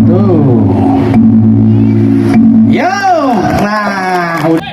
Tuh. Yo, nah udah.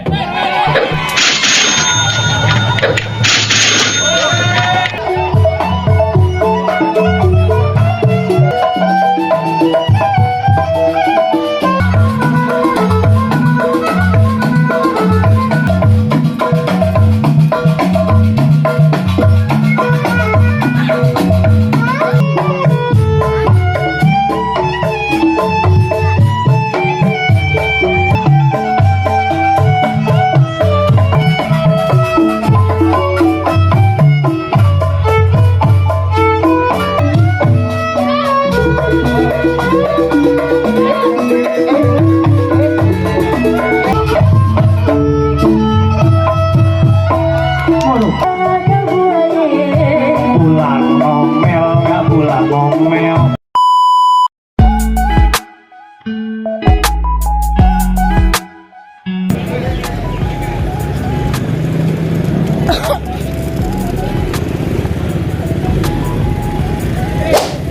Pulang ngomel, nggak pulang ngomel.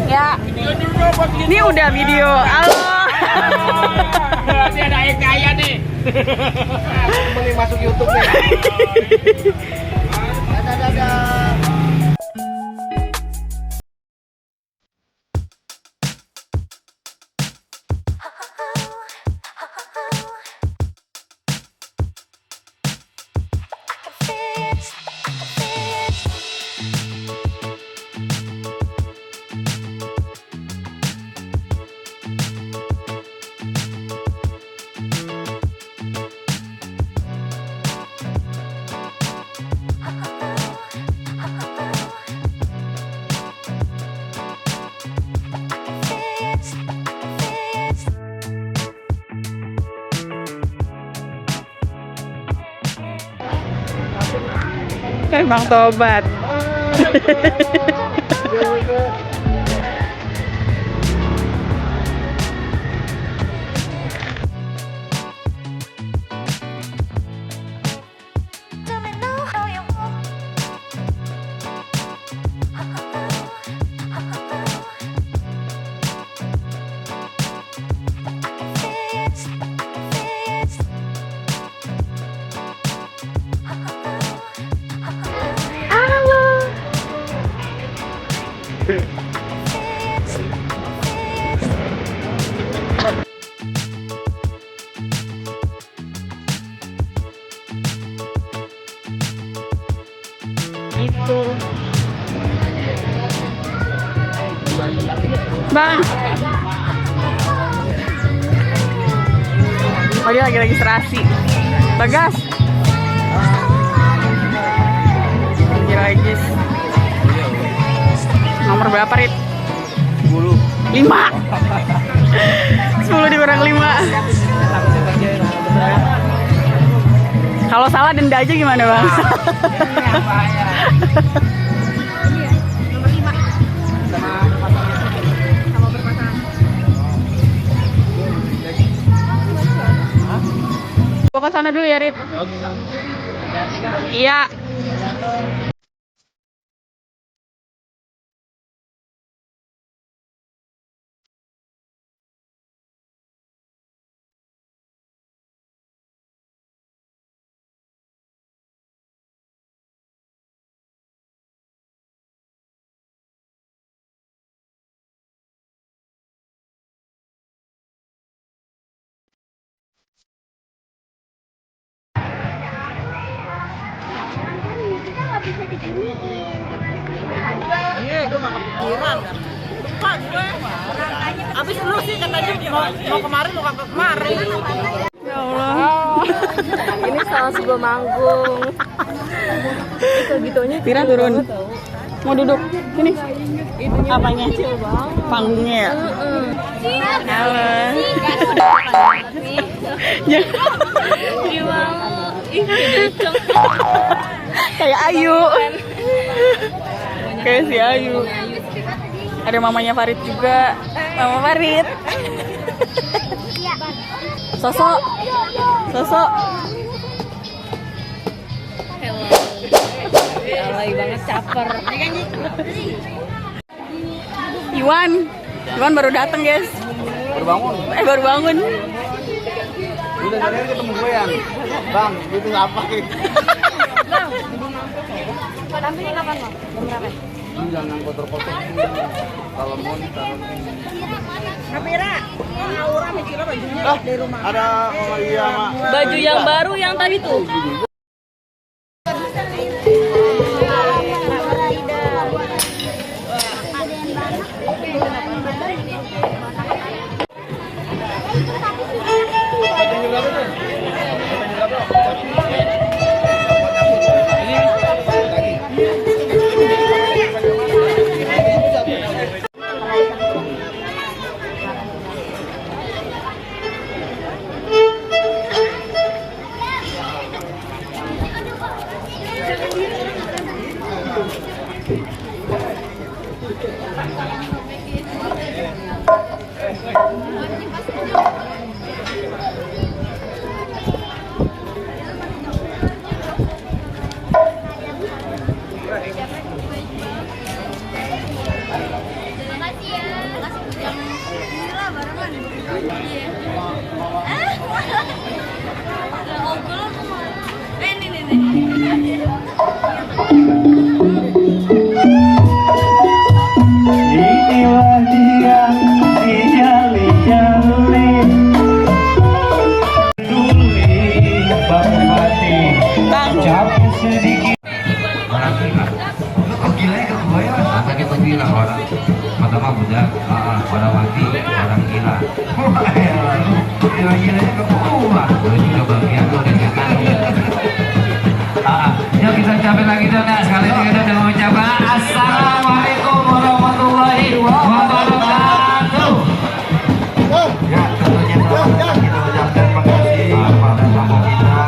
Ya, ini udah video. Halo. Ini ada kaya nih. Mending masuk YouTube nih. Dadah. Emang tobat. Itu. Bang. Oh, dia lagi registrasi. Bagas. Lagi. Nomor berapa, Rit? 10. 5. 10 dikurang 5. Kalau salah denda aja gimana, Bang? Nomor 5. Sama berpasangan. Gua ke sana dulu ya, Rit. Iya. Iya, gue gak kepikiran kan. Lupa gue. Abis lu sih katanya mau kemarin mau kagak kemarin. Ya Allah. Ini salah sebuah manggung. Itu gitunya. Tira turun. Mau duduk. Sini. Apanya? Panggungnya ya? Halo. Ya. Kayak Ayu. Kayak si Ayu. Ada mamanya Farid juga. Mama Farid. Sosok. Alay banget caper. Iwan baru datang, guys. Baru bangun. Baru bangun. Udah dari ketemu gue ya. Bang, itu apa Ki? Tampilnya kapan, Bang? Jam berapa? Jangan kotor-kotor. Kalau mau taruh ini. Kapira, aura mikirnya bajunya dari rumah. Ada Iya, Mak. Baju yang baru yang tadi tuh. Inilah dia si jali-jali Duli Bang Mati Capek sedikit Orang gila. Oh gila ya kebayang. Masa kita bilang orang mata mah budak, orang mati, orang gila. Gila-gilanya ke bawah. Gue juga bagian tuh dari kanan. Yuk kita ucapin lagi dong, nah sekali lagi kita udah mengucapkan Assalamualaikum warahmatullahi wabarakatuh. Ya tentunya kita ucapkan makasih pada tamu kita.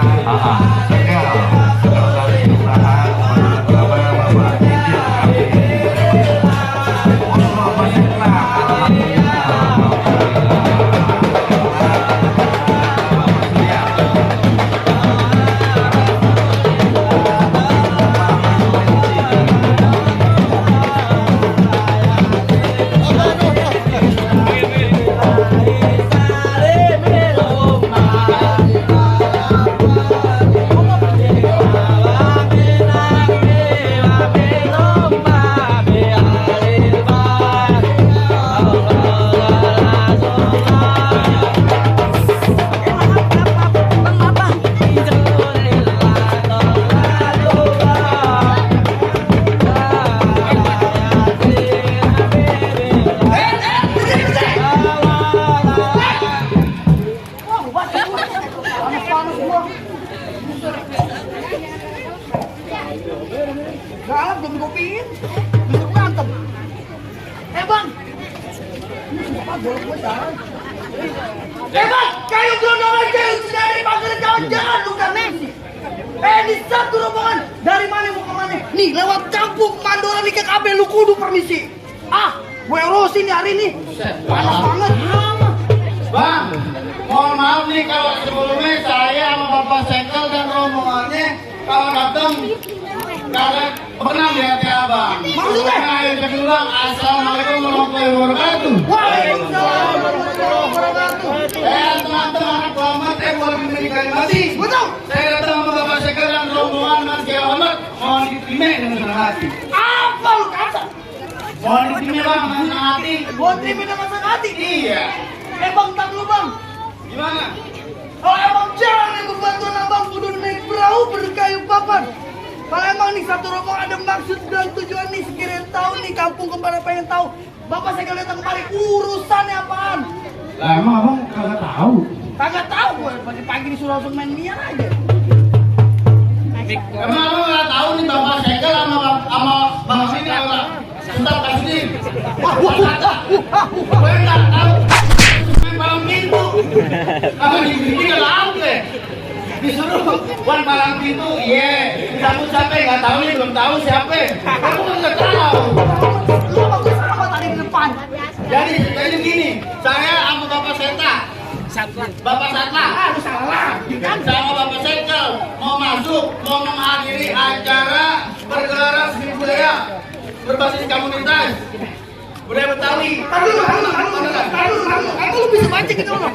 Galak belum kopiin. Duduk berantem. Bang. Bang, kayu gelondongan kayu dari pagar jangan lu kan di satu rombongan dari mana mau ke mana? Nih lewat kampung Mandora nih ke KB lu kudu permisi. Gue urusin hari ini. Panas banget. Bang, mohon maaf nih kalau sebelumnya saya sama Bapak Sekel dan rombongannya kalau datang kagak pernah lihat ya Bang. Maksudnya? Ayo kita bilang Assalamualaikum warahmatullahi wabarakatuh. Waalaikumsalam warahmatullahi wabarakatuh. Teman-teman anak selamat boleh memiliki mati. Betul. Saya datang sama Bapak Sekel dan rombongan Mas Kiai Ahmad. Mohon diterima dengan senang hati. Apa lu kata? Mohon diterima Bang dengan senang hati. Mau terima dengan senang hati? Iya. Bang, tak lu Bang. Gimana? Kalau emang jalan yang berbantuan abang kudu naik perahu berkayu papan. Kalau emang nih satu rombongan ada maksud dan tujuan nih sekiranya tahu nih kampung kemana pengen tahu. Bapak saya datang kemari urusannya apaan? Lah emang abang kagak tahu. Kagak tahu gue pagi-pagi disuruh langsung main biar aja. Emang abang nggak tahu nih Bapak Sekel sama Bang Sini apa? Bentar kasih. Gue nggak tahu. Palang pintu. Kalau di dalam deh. Disuruh wan palang pintu, iya. Disambut siapa nggak tahu nih, belum tahu siapa. Aku nggak tahu. Lu bagus apa tadi di depan? Jadi gini, saya sama Bapak Seta. Bapak Satla. Lu salah. Kan sama Bapak Sekel mau masuk, mau menghadiri acara pergelaran seni budaya berbasis komunitas. Budaya Betawi. Tahu lu bisa baca gitu loh.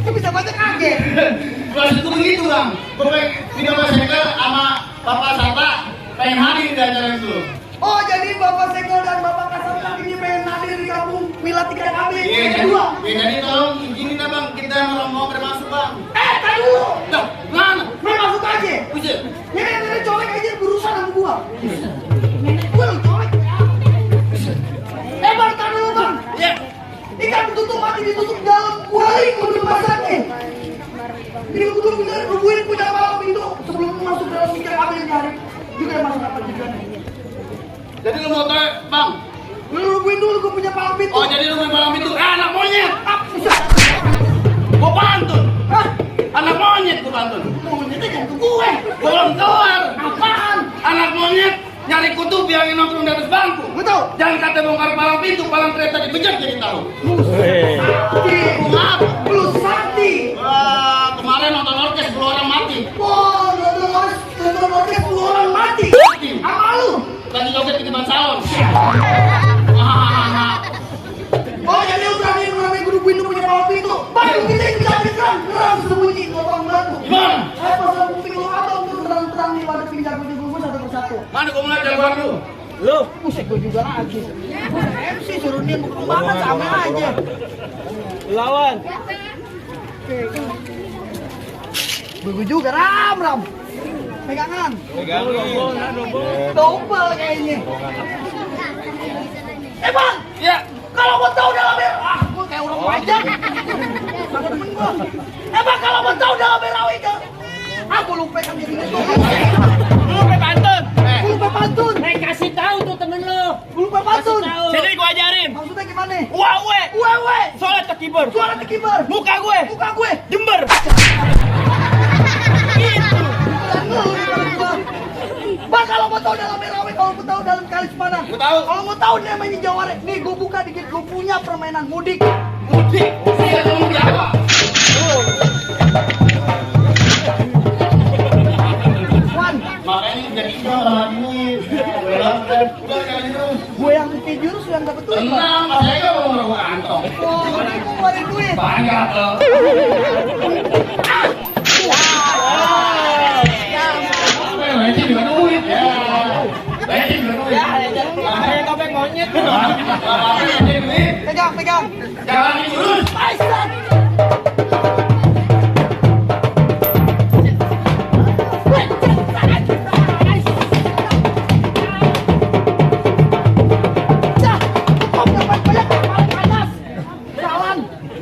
Lu bisa baca kaget. Kalau itu begitu bang, pokoknya video Segel sama Bapak Sata pengen hadir di acara itu. Oh jadi Bapak Segel dan Bapak Kasanta ini pengen hadir di kampung Milad 3KB Iya, kedua. jadi tolong izinin ya bang, kita mau bermasuk bang. Tadi dulu. Loh, mana? Main masuk aja. Bisa? Nenek colek aja berurusan sama gua. Gua lu colek. Bang, tahan dulu bang. Iya. Ikan tutup mati ditutup dalam kuali kudu masaknya. Ini kudu nungguin punya malam pintu sebelum masuk dalam 3KB nyari. Juga masuk apa juga. Jadi lu mau tahu bang? Lu nungguin dulu gua punya malam pintu. Oh jadi lu main malam itu? Anak monyet! Gua pantun! Hah? Anak monyet gua pantun! Monyetnya jangan gue. Belum keluar! Apaan? Anak monyet nyari kutub yang nongkrong di atas bangku. Betul. Jangan kata bongkar palang pintu, palang kereta dibejak jadi tahu. Sakti. Maaf. Lu sakti. Wah, kemarin nonton orkes 10 orang mati. Wah, nonton orkes 10 orang mati. Mati. Apa lu? Lagi joget di depan salon. Oh, jadi lu berani ngeramai guru pintu punya malam pintu. Baru kita bisa kerang sembunyi ngomong batu. Gimana? Saya pasang kuping lu abang tuh terang-terang nih pada pinggir gue satu persatu. Mana gua mulai jagoan lu? Lu, musik gue juga lagi. MC suruh dia bukan banget sama aja. Lawan. Gue juga ram. Pegangan. Double kayaknya. Bang. Ya. Kalau mau tahu dalam gue kayak orang pajak. Kagak temen gue. Bang, kalau mau tahu dalam berawi ke aku lupa kan jadi itu. Lu pantun. Gue lupa pantun. Kasih tahu tuh temen lu. Gue lupa pantun. Sini gua ajarin. Maksudnya gimana? Wawe. Wewe. Sholat ke kibur. Suara tekibar. Muka gue. Muka gue. Jember. Bang, kalau mau tahu dalam berawi, kalau mau tahu dalam kali Semarang. Gua tahu. Kalau mau tahu namanya Jawara. Nih, gue buka dikit. Gue punya permainan mudik. Mudik. Saya ngomong Jawa. Wan, Makanya jadi orang ini. Udah jangan terus. gue yang ke jurus yang dapet duit. Bang. Tenang, saya kan mau ngerokok kantong. Oh, gue ngeluarin duit. Banyak loh. Lecet juga duit ya. Lecet juga duit. Kayak topeng monyet. Pegang. Jangan diurus. Aisan.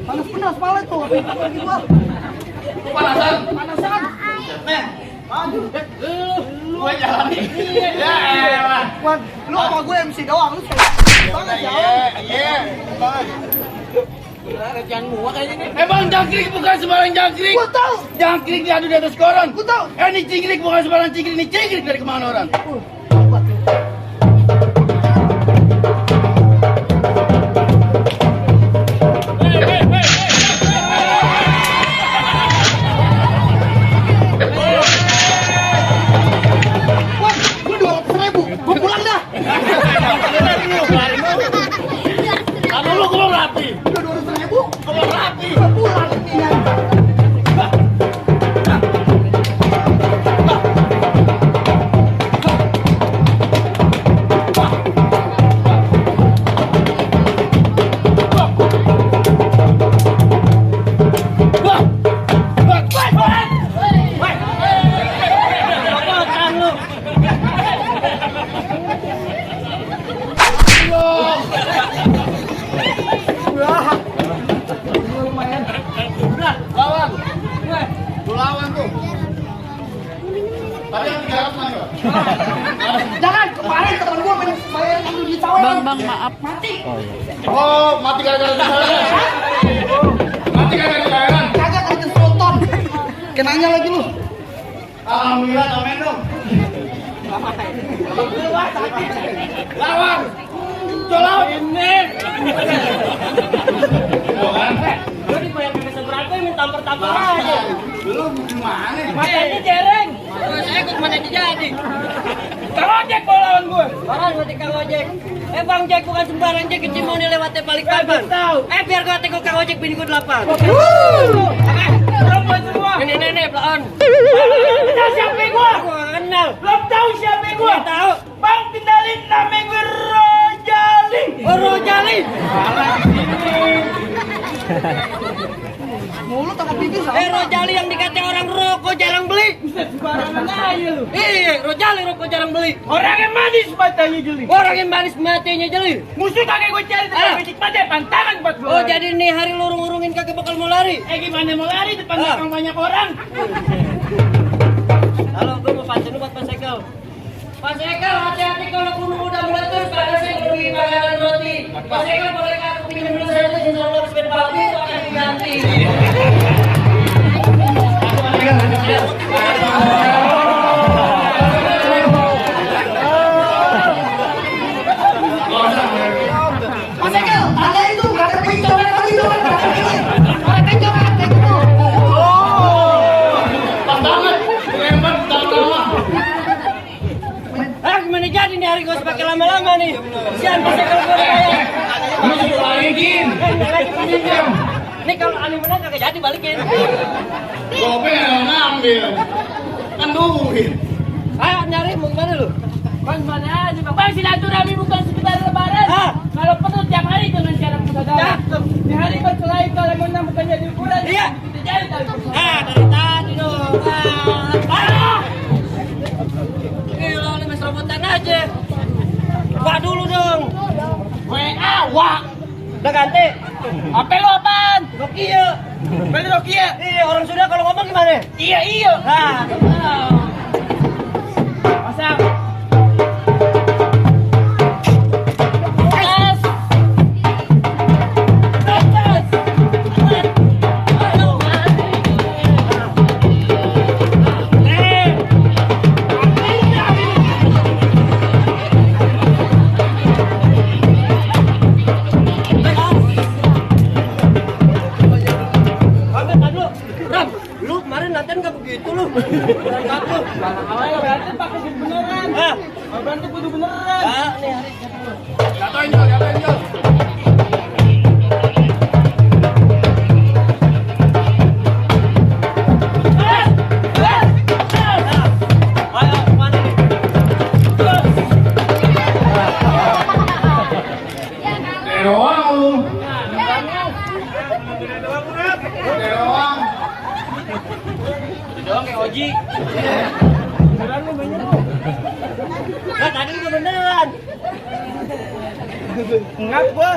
Panas pala tuh. Lagi gua. Panasan. Panasan. Nih. Maju. Gue jalanin. Ya elah. Wan, lu sama gue MC doang, lu banget ya. Iya. Jangan muak kayaknya nih. Emang jangkrik bukan sembarang jangkrik. Gua tahu. Jangkrik diadu di atas koran. Gua tahu. Ini cingkrik bukan sembarang cingkrik. Ini cingkrik dari kemana orang? Coba tuh. Wan, gue 200.000. Gue pulang dah. Lalu lu belum rapi. Udah 200.000. Belum rapi. Gue pulang nih. Lawan. Lu lawan tuh. Tapi yang 300 mana? Jangan, kemarin temen gue pengen bayar dulu di cawer. Bang, maaf. Mati. Oh, mati gara-gara kesalahan. Mati gara-gara kesalahan. Kagak tadi tonton. Kenanya lagi lu. Alhamdulillah, komen dong. Lawan. Lawan ini. Bukan. Lu dibayar seberapa ini tampar-tampar aja. Lu gimana? Matanya jereng. Terus saya ikut mana jadi. Kang Ojek mau lawan gue. Orang ngerti Kang Ojek. Bang Jack bukan sembarang Jack, kecil mau lewatnya balik kapan? Biar gua tengok Kang Ojek bini gua 8. Perempuan semua. Nenek pelan. Belum tahu siapa gua. Aku gak kenal. Belum tahu siapa gua. Nggak tahu. Bang kenalin nama gue Rojali. Oh Rojali. Mulut sama pipi sama. Rojali yang dikata orang rokok jarang beli. Sembarangan aja lu. Iya, Rojali rokok jarang beli. Orang yang manis matanya jeli. Orang yang manis matinya jeli. Musuh kagak gue cari tapi fisik pada pantangan buat gue. Oh jadi nih hari lu urung-urungin kagak bakal mau lari. Gimana mau lari depan belakang banyak orang. Halo, gue mau pancen lu buat Pak Sekel. Pak Sekel, hati-hati kalau gunung udah meletus, pada saya beli makanan roti. Pak Sekel, boleh aku pinjam dulu saya tuh insya Allah sepeda babi itu akan diganti. Mas Ekel, ada itu, ada pencoret lagi tuh. Ada pencoret kayak gitu. Pas banget. Hebat pertama. Gimana jadi nih hari gue pakai lama-lama nih. Sian Pak Sekel gue kayak. Lu sudah balikin. Nih kalau aneh menang kagak jadi balikin. Gope yang ngambil. Kan duit. Ayo nyari mau kemana lu? Bang mana aja bang. Bang silaturahmi bukan sekedar lebaran. Ah. Kalau perlu tiap hari dengan cara saudara. Di hari berkelahi kalau menang bukan jadi ukuran. Iya. Kita jadi tali persaudaraan. Dari tadi dong. Gila, ini mas robotan aja. Wah dulu dong. WA wah. Udah ganti. Apa lo apaan? Nokia. Beli Nokia. Iya, orang sudah kalau ngomong gimana? Iya iya. Nah, Pasang. lu kemarin latihan gak begitu lu. Berangkat lu. Awalnya berarti pakai kudu beneran. Ah, Berarti kudu beneran. nih hari Jatuhin Jol, jatuhin Jol. ayo kemana nih? Doang lu. Doang. Doang kayak Oji. Nah, tadi udah beneran. Enggak gua.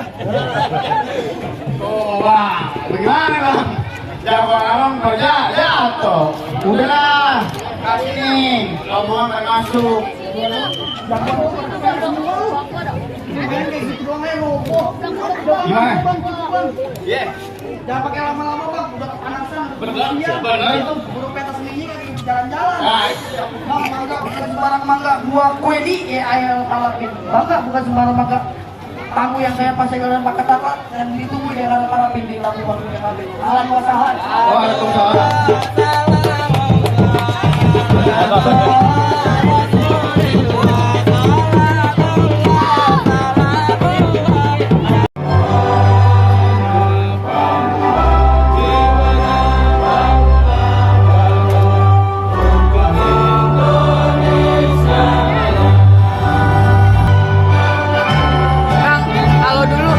Oh, Bang. Bagaimana, Bang? Jangan abang kerja, jatuh. Udahlah. Kali ini, omongan gak masuk. Main kayak gitu doang aja roboh. Gimana? Iya. Jangan pakai lama-lama bang, udah kepanasan. Bener itu. Buru peta sendiri kan jalan-jalan. Nah, Bang, mangga bukan sembarang mangga. Buah kue di ya ayam palapin. Bangga bukan sembarang mangga. Tamu yang saya pas jalan pakai tapak dan ditunggu di dalam palapin di lampu waktu yang habis. Alam wasahan. Waalaikumsalam. Halo dulu.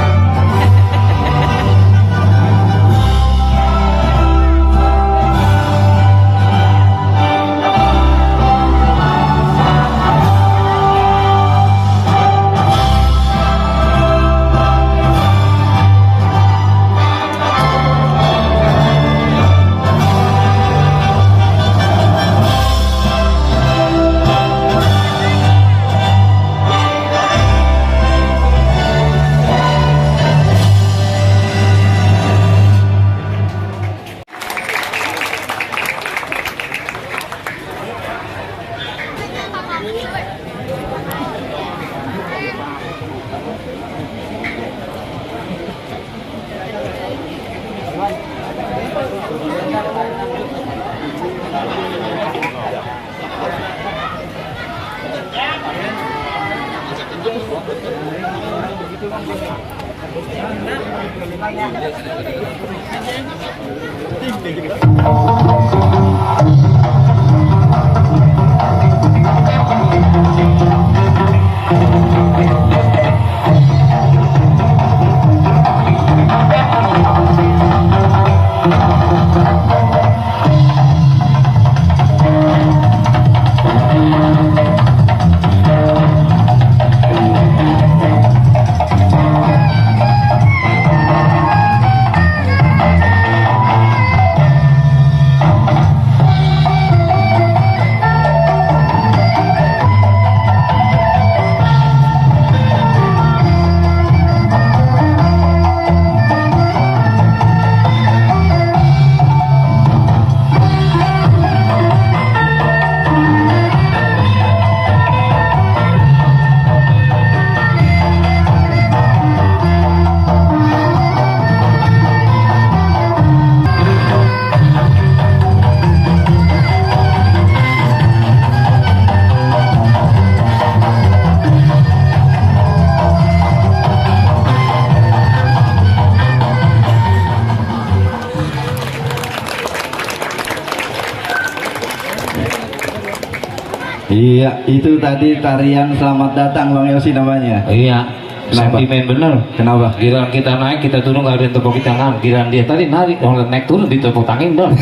Iya, itu tadi tarian selamat datang Bang Yosi namanya. Iya, Kenapa? sentimen bener. Kenapa? Giliran kita naik, kita turun nggak ada yang tepuk tangan. Giliran dia tadi narik, orang naik turun ditepuk tangan dong.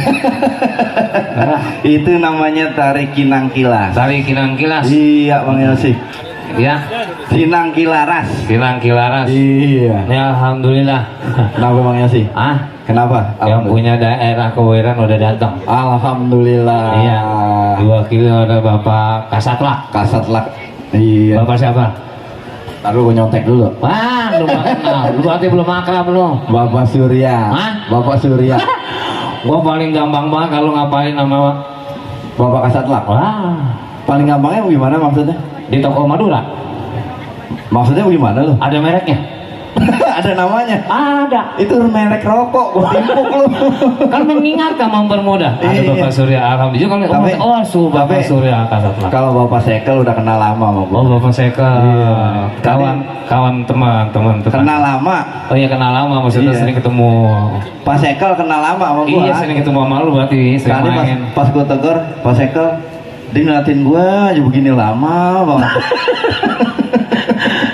Itu namanya tari Kinang Kilas. Tari Kinang Kilas. Iya Bang Yosi. Ya, Kinang Kilaras. Kinang Kilaras. Iya. Ya, alhamdulillah. Kenapa Bang Yosi? Ah, Kenapa? yang punya daerah keweran udah datang. Alhamdulillah. Iya. 2 kilo ada Bapak Kasatlak. Kasatlak. Iya. Bapak siapa? Taruh gue nyontek dulu. Wah, lu nggak kenal. Lu berarti belum akrab lu. Bapak Surya. Hah? Bapak Surya. Gua paling gampang banget kalau ngapain sama Bapak Kasatlak. wah Paling gampangnya gimana maksudnya? di toko Madura. Maksudnya gimana lu? Ada mereknya? Ada namanya. Ada. Itu merek rokok, gua timpuk lu. Kan mengingatkan, mempermudah. Ada Iya. Bapak Surya, alhamdulillah. Tapi- Oh, Bapak tapi- Surya Kasatlak. Kalau Bapak Sekel udah kenal lama sama gua. Oh, Bapak Seka. Iya. Kawan teman. Kenal lama. Oh iya, kenal lama, maksudnya Iya. sering ketemu. Pak Sekel kenal lama sama gua. Iya, sering ketemu sama lu berarti, sering Tadi main. pas gua tegur Pak Sekel, dia ngeliatin gua aja begini lama banget.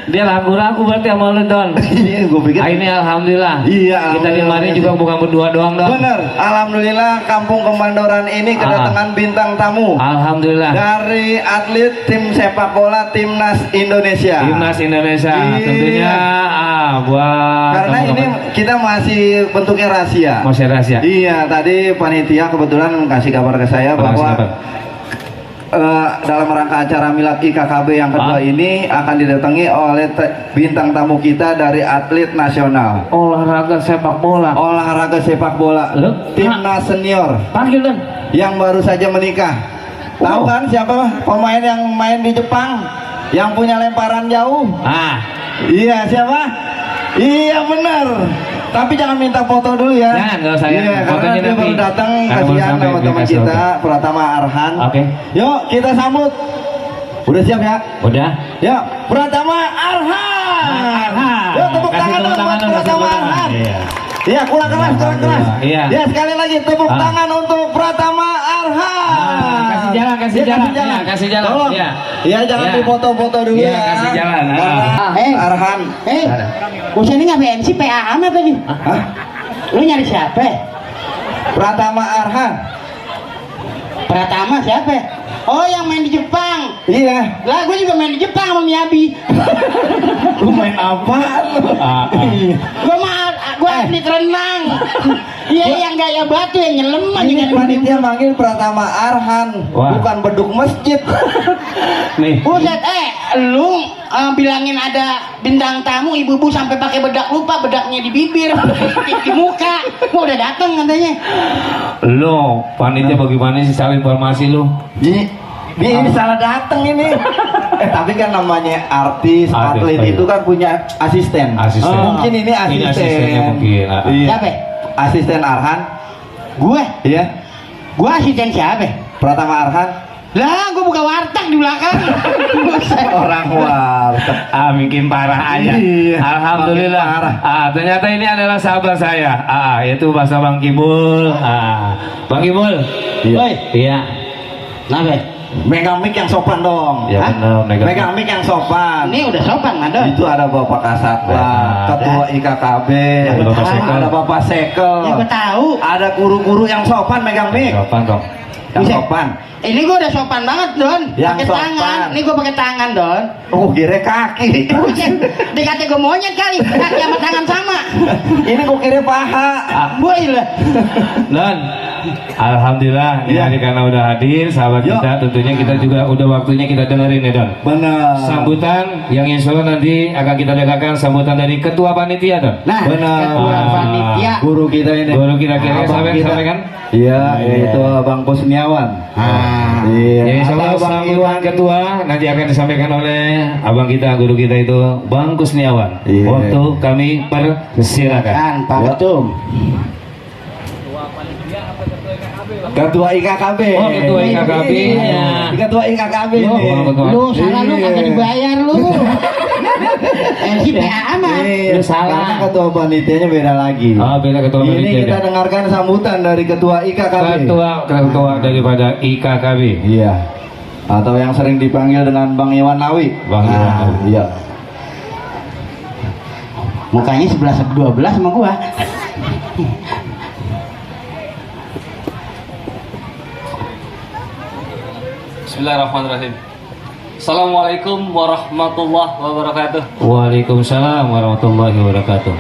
Dia ragu-ragu berarti sama lu, Don. Iya, gua pikir. Ini alhamdulillah. Iya, Kita di alhamdulillah. mari juga bukan berdua doang, Don. Bener, alhamdulillah Kampung Kemandoran ini kedatangan bintang tamu Alhamdulillah. dari atlet tim sepak bola Timnas Indonesia. Timnas Indonesia Iya. tentunya buat Karena ini kita masih bentuknya rahasia. masih rahasia. Iya, tadi panitia kebetulan kasih kabar ke saya Apa kasih bahwa kabar? dalam rangka acara Milad IKKB yang kedua ini akan didatangi oleh bintang tamu kita dari atlet nasional. Olahraga sepak bola. Olahraga sepak bola Loh? Timnas senior Panggil, Don. yang baru saja menikah. Tahu kan siapa pemain yang main di Jepang yang punya lemparan jauh? Ah, Iya, siapa? Iya benar. Tapi jangan minta foto dulu ya. Jangan, nggak usah ya. Iya, karena Fotonya dia nanti. baru datang, Karena baru kasihan sampai, sama dia teman kasih kita Pratama Arhan. Oke. Yuk kita sambut. Udah siap ya? udah. Ya, Pratama Arhan. Arhan. Yuk tepuk Kasih tangan tepuk dong tangan buat dong, kasih Pratama tepuk tangan. Arhan. Iya. Iya, kurang keras, kurang keras. Iya. Ya, sekali lagi tepuk Ah. tangan untuk Pratama Arhan. Kasih jalan, kasih Ya, jalan. Iya, kasih jalan. Tolong. Iya. Iya, jangan Iya. dipoto-foto dulu Iya, ya. kasih jalan. Karena Arhan. Bos ini nggak BMC PA apa nih? Hah? Lu nyari siapa? Pratama Arhan. Pratama siapa? Oh yang main di Jepang. Iya. Lah gue juga main di Jepang sama Miyabi. Lu main apa? Gue atlet renang. Iya yang gaya batu yang nyelem aja Ini kan. panitia manggil Pratama Arhan, Wah. bukan beduk masjid. Nih. Buset, lu bilangin ada bintang tamu ibu-ibu sampai pakai bedak, lupa bedaknya di bibir, di muka. Mau udah datang katanya. Lo, panitia bagaimana sih saling informasi lu? Ini salah datang ini. Tapi kan namanya artis, Artis, atlet iya. itu kan punya asisten. Asisten. Mungkin ini asisten. Ini asistennya mungkin. Iya. Siapa? Asisten Arhan. Gue? Iya. Gue asisten siapa? Pratama Arhan. Lah, gua buka warteg di belakang. Orang warteg. Bikin parah aja. Iya, Alhamdulillah. makin parah. Ternyata ini adalah sahabat saya. Yaitu bahasa Bang Kibul. Bang Kibul. Iya. Woi, Iya. kenapa? Megang mic yang sopan dong. Ya, Hah? benar, Megang mic yang sopan. Ini udah sopan, Mandor. Itu ada Bapak Kasatwa, Nah, Ketua IKKB, Ada Bapak Sekel. ada Bapak Sekel, Ya gua tahu. ada guru-guru yang sopan megang mic. Sopan dong. Yang Bisa. sopan. Ini gua udah sopan banget, Don. Yang Pakai sopan. tangan. Ini gua pakai tangan, Don. Oh, kira kaki. Buset, dikata gua monyet kali. Kaki sama tangan sama. Ini kok kira paha. Boy lah. Dan alhamdulillah ini Iya. hari karena udah hadir sahabat Yo. kita, tentunya kita juga udah waktunya kita dengerin ya Don. Benar. Sambutan yang insya Allah nanti akan kita dengarkan sambutan dari ketua panitia Don. Nah, Benar. ketua panitia. Guru kita ini. Guru kita kira Abang sampaikan. Iya, yaitu Bang Kusniawan. Iya. Ya, insya Allah Ada Bang sambutan Iwan. ketua nanti akan disampaikan oleh abang kita, guru kita itu Bang Kusniawan. Iya. Waktu kami persilakan. Kan, Pak Ya. Ketum. Ketua IKKB. Oh, ketua IKKB. Iya. Ketua IKKB Oh, nih. ketua. Lu salah lu kagak dibayar lu. Si PA amat. Iya, Lu salah. Karena ketua panitianya beda lagi. Beda ketua Ini panitia. kita dengarkan sambutan dari ketua IKKB. Ketua daripada IKKB. Iya. Atau yang sering dipanggil dengan Bang Iwan Nawi. Bang Iwan Nawi. Iya. Mukanya 11-12 sama gua. Bismillahirrahmanirrahim. Assalamualaikum warahmatullahi wabarakatuh. Waalaikumsalam warahmatullahi wabarakatuh.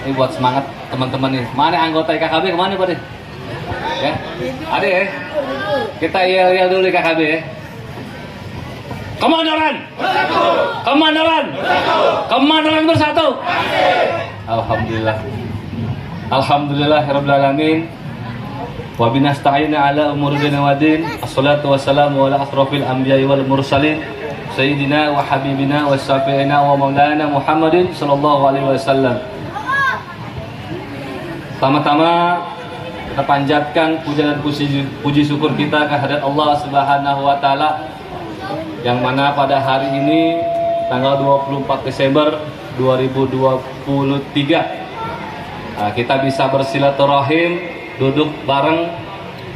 Ini buat semangat teman-teman nih. Mana anggota IKKB kemana Pak? Ya, ada ya. Kita yel dulu IKKB ya. Komandoran. Komandoran. Komandoran bersatu. Alhamdulillah. Alhamdulillahirabbil alamin. Wa binasta'ina ala umuri dunya wa din. Assalatu wassalamu ala asrofil anbiya'i wal mursalin sayyidina wa habibina wa syafi'ina wa maulana Muhammadin sallallahu alaihi wasallam. Pertama-tama kita panjatkan puja dan puji syukur kita kehadirat Allah Subhanahu wa taala yang mana pada hari ini tanggal 24 Desember 2023 kita bisa bersilaturahim, duduk bareng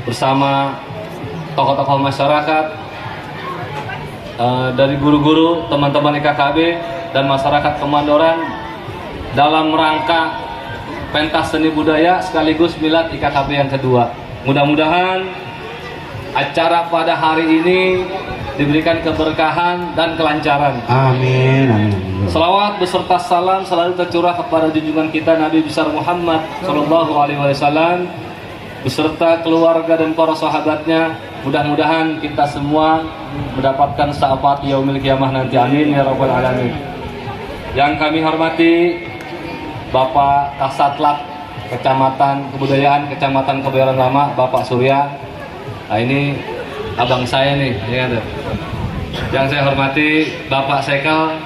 bersama tokoh-tokoh masyarakat, dari guru-guru, teman-teman IKKB dan masyarakat Kemandoran dalam rangka pentas seni budaya sekaligus milad IKKB yang kedua. Mudah-mudahan acara pada hari ini diberikan keberkahan dan kelancaran. Amin, amin. Salawat beserta salam selalu tercurah kepada junjungan kita Nabi besar Muhammad Sallallahu Alaihi Wasallam beserta keluarga dan para sahabatnya. Mudah-mudahan kita semua mendapatkan syafaat yaumil kiamah nanti. Amin ya rabbal alamin. Yang kami hormati Bapak Kasatlat Kecamatan Kebudayaan Kecamatan Kebayoran Lama, Bapak Surya. Nah, ini abang saya nih, ya kan? Yang saya hormati Bapak Sekel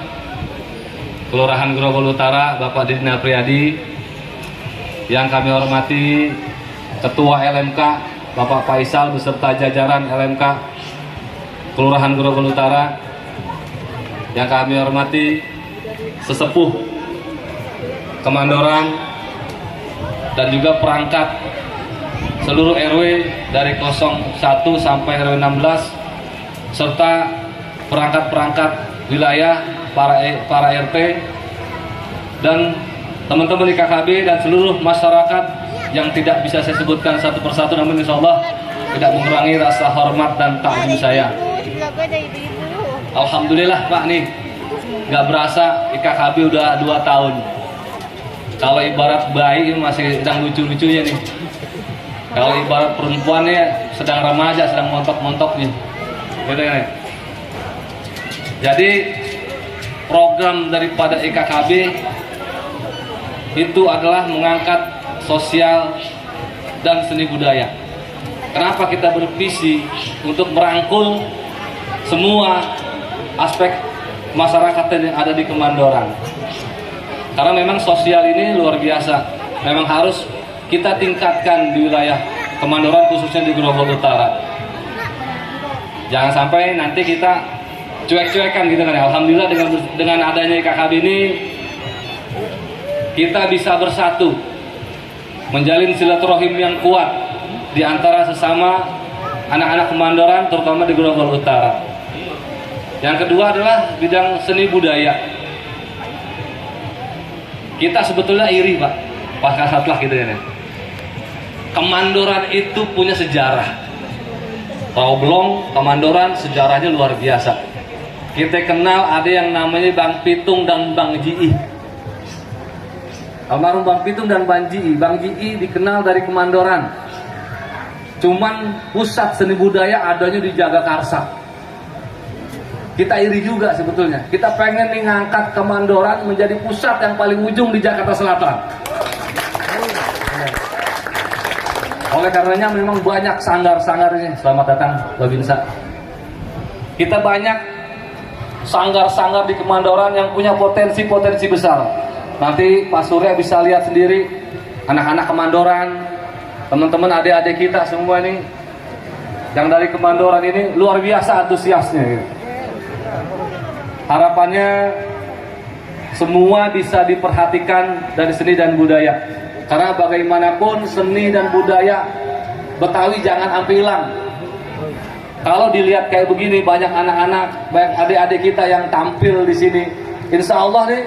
Kelurahan Grogol Utara, Bapak Didna Priyadi. Yang kami hormati Ketua LMK Bapak Faisal beserta jajaran LMK Kelurahan Grogol Utara. Yang kami hormati sesepuh Kemandoran dan juga perangkat seluruh RW dari 01 sampai RW 16 serta perangkat-perangkat wilayah, para RT dan teman-teman IKKB dan seluruh masyarakat yang tidak bisa saya sebutkan satu persatu, namun insya Allah tidak mengurangi rasa hormat dan takjub saya. Alhamdulillah Pak nih, nggak berasa IKKB udah 2 tahun. Kalau ibarat bayi masih sedang lucu-lucunya nih. Kalau ibarat perempuannya sedang remaja, sedang montok-montoknya. Gitu kan? Jadi program daripada IKKB itu adalah mengangkat sosial dan seni budaya. Kenapa kita bervisi untuk merangkul semua aspek masyarakat yang ada di Kemandoran? Karena memang sosial ini luar biasa. Memang harus kita tingkatkan di wilayah Kemandoran, khususnya di Grogol Utara. Jangan sampai nanti kita cuek-cuekan gitu kan. Alhamdulillah dengan adanya IKKB ini kita bisa bersatu, menjalin silaturahim yang kuat di antara sesama anak-anak Kemandoran, terutama di Grogol Utara. Yang kedua adalah bidang seni budaya. Kita sebetulnya iri Pak, Kasatlah gitu ya. Kemandoran itu punya sejarah. Rawblong, Kemandoran sejarahnya luar biasa. Kita kenal ada yang namanya Bang Pitung dan Bang Ji'i. Almarhum Bang Pitung dan Bang Ji'i. Bang Ji'i dikenal dari Kemandoran. Cuman pusat seni budaya adanya di Jagakarsa. Kita iri juga sebetulnya. Kita pengen nih ngangkat Kemandoran menjadi pusat yang paling ujung di Jakarta Selatan. Oleh karenanya memang banyak sanggar-sanggarnya. Selamat datang Babinsa. Kita banyak sanggar-sanggar di Kemandoran yang punya potensi-potensi besar. Nanti Pak Surya bisa lihat sendiri anak-anak Kemandoran, teman-teman adik-adik kita semua nih yang dari Kemandoran ini luar biasa antusiasnya gitu. Harapannya semua bisa diperhatikan dari seni dan budaya. Karena bagaimanapun seni dan budaya Betawi jangan sampai hilang. Kalau dilihat kayak begini banyak anak-anak, banyak adik-adik kita yang tampil di sini, insya Allah nih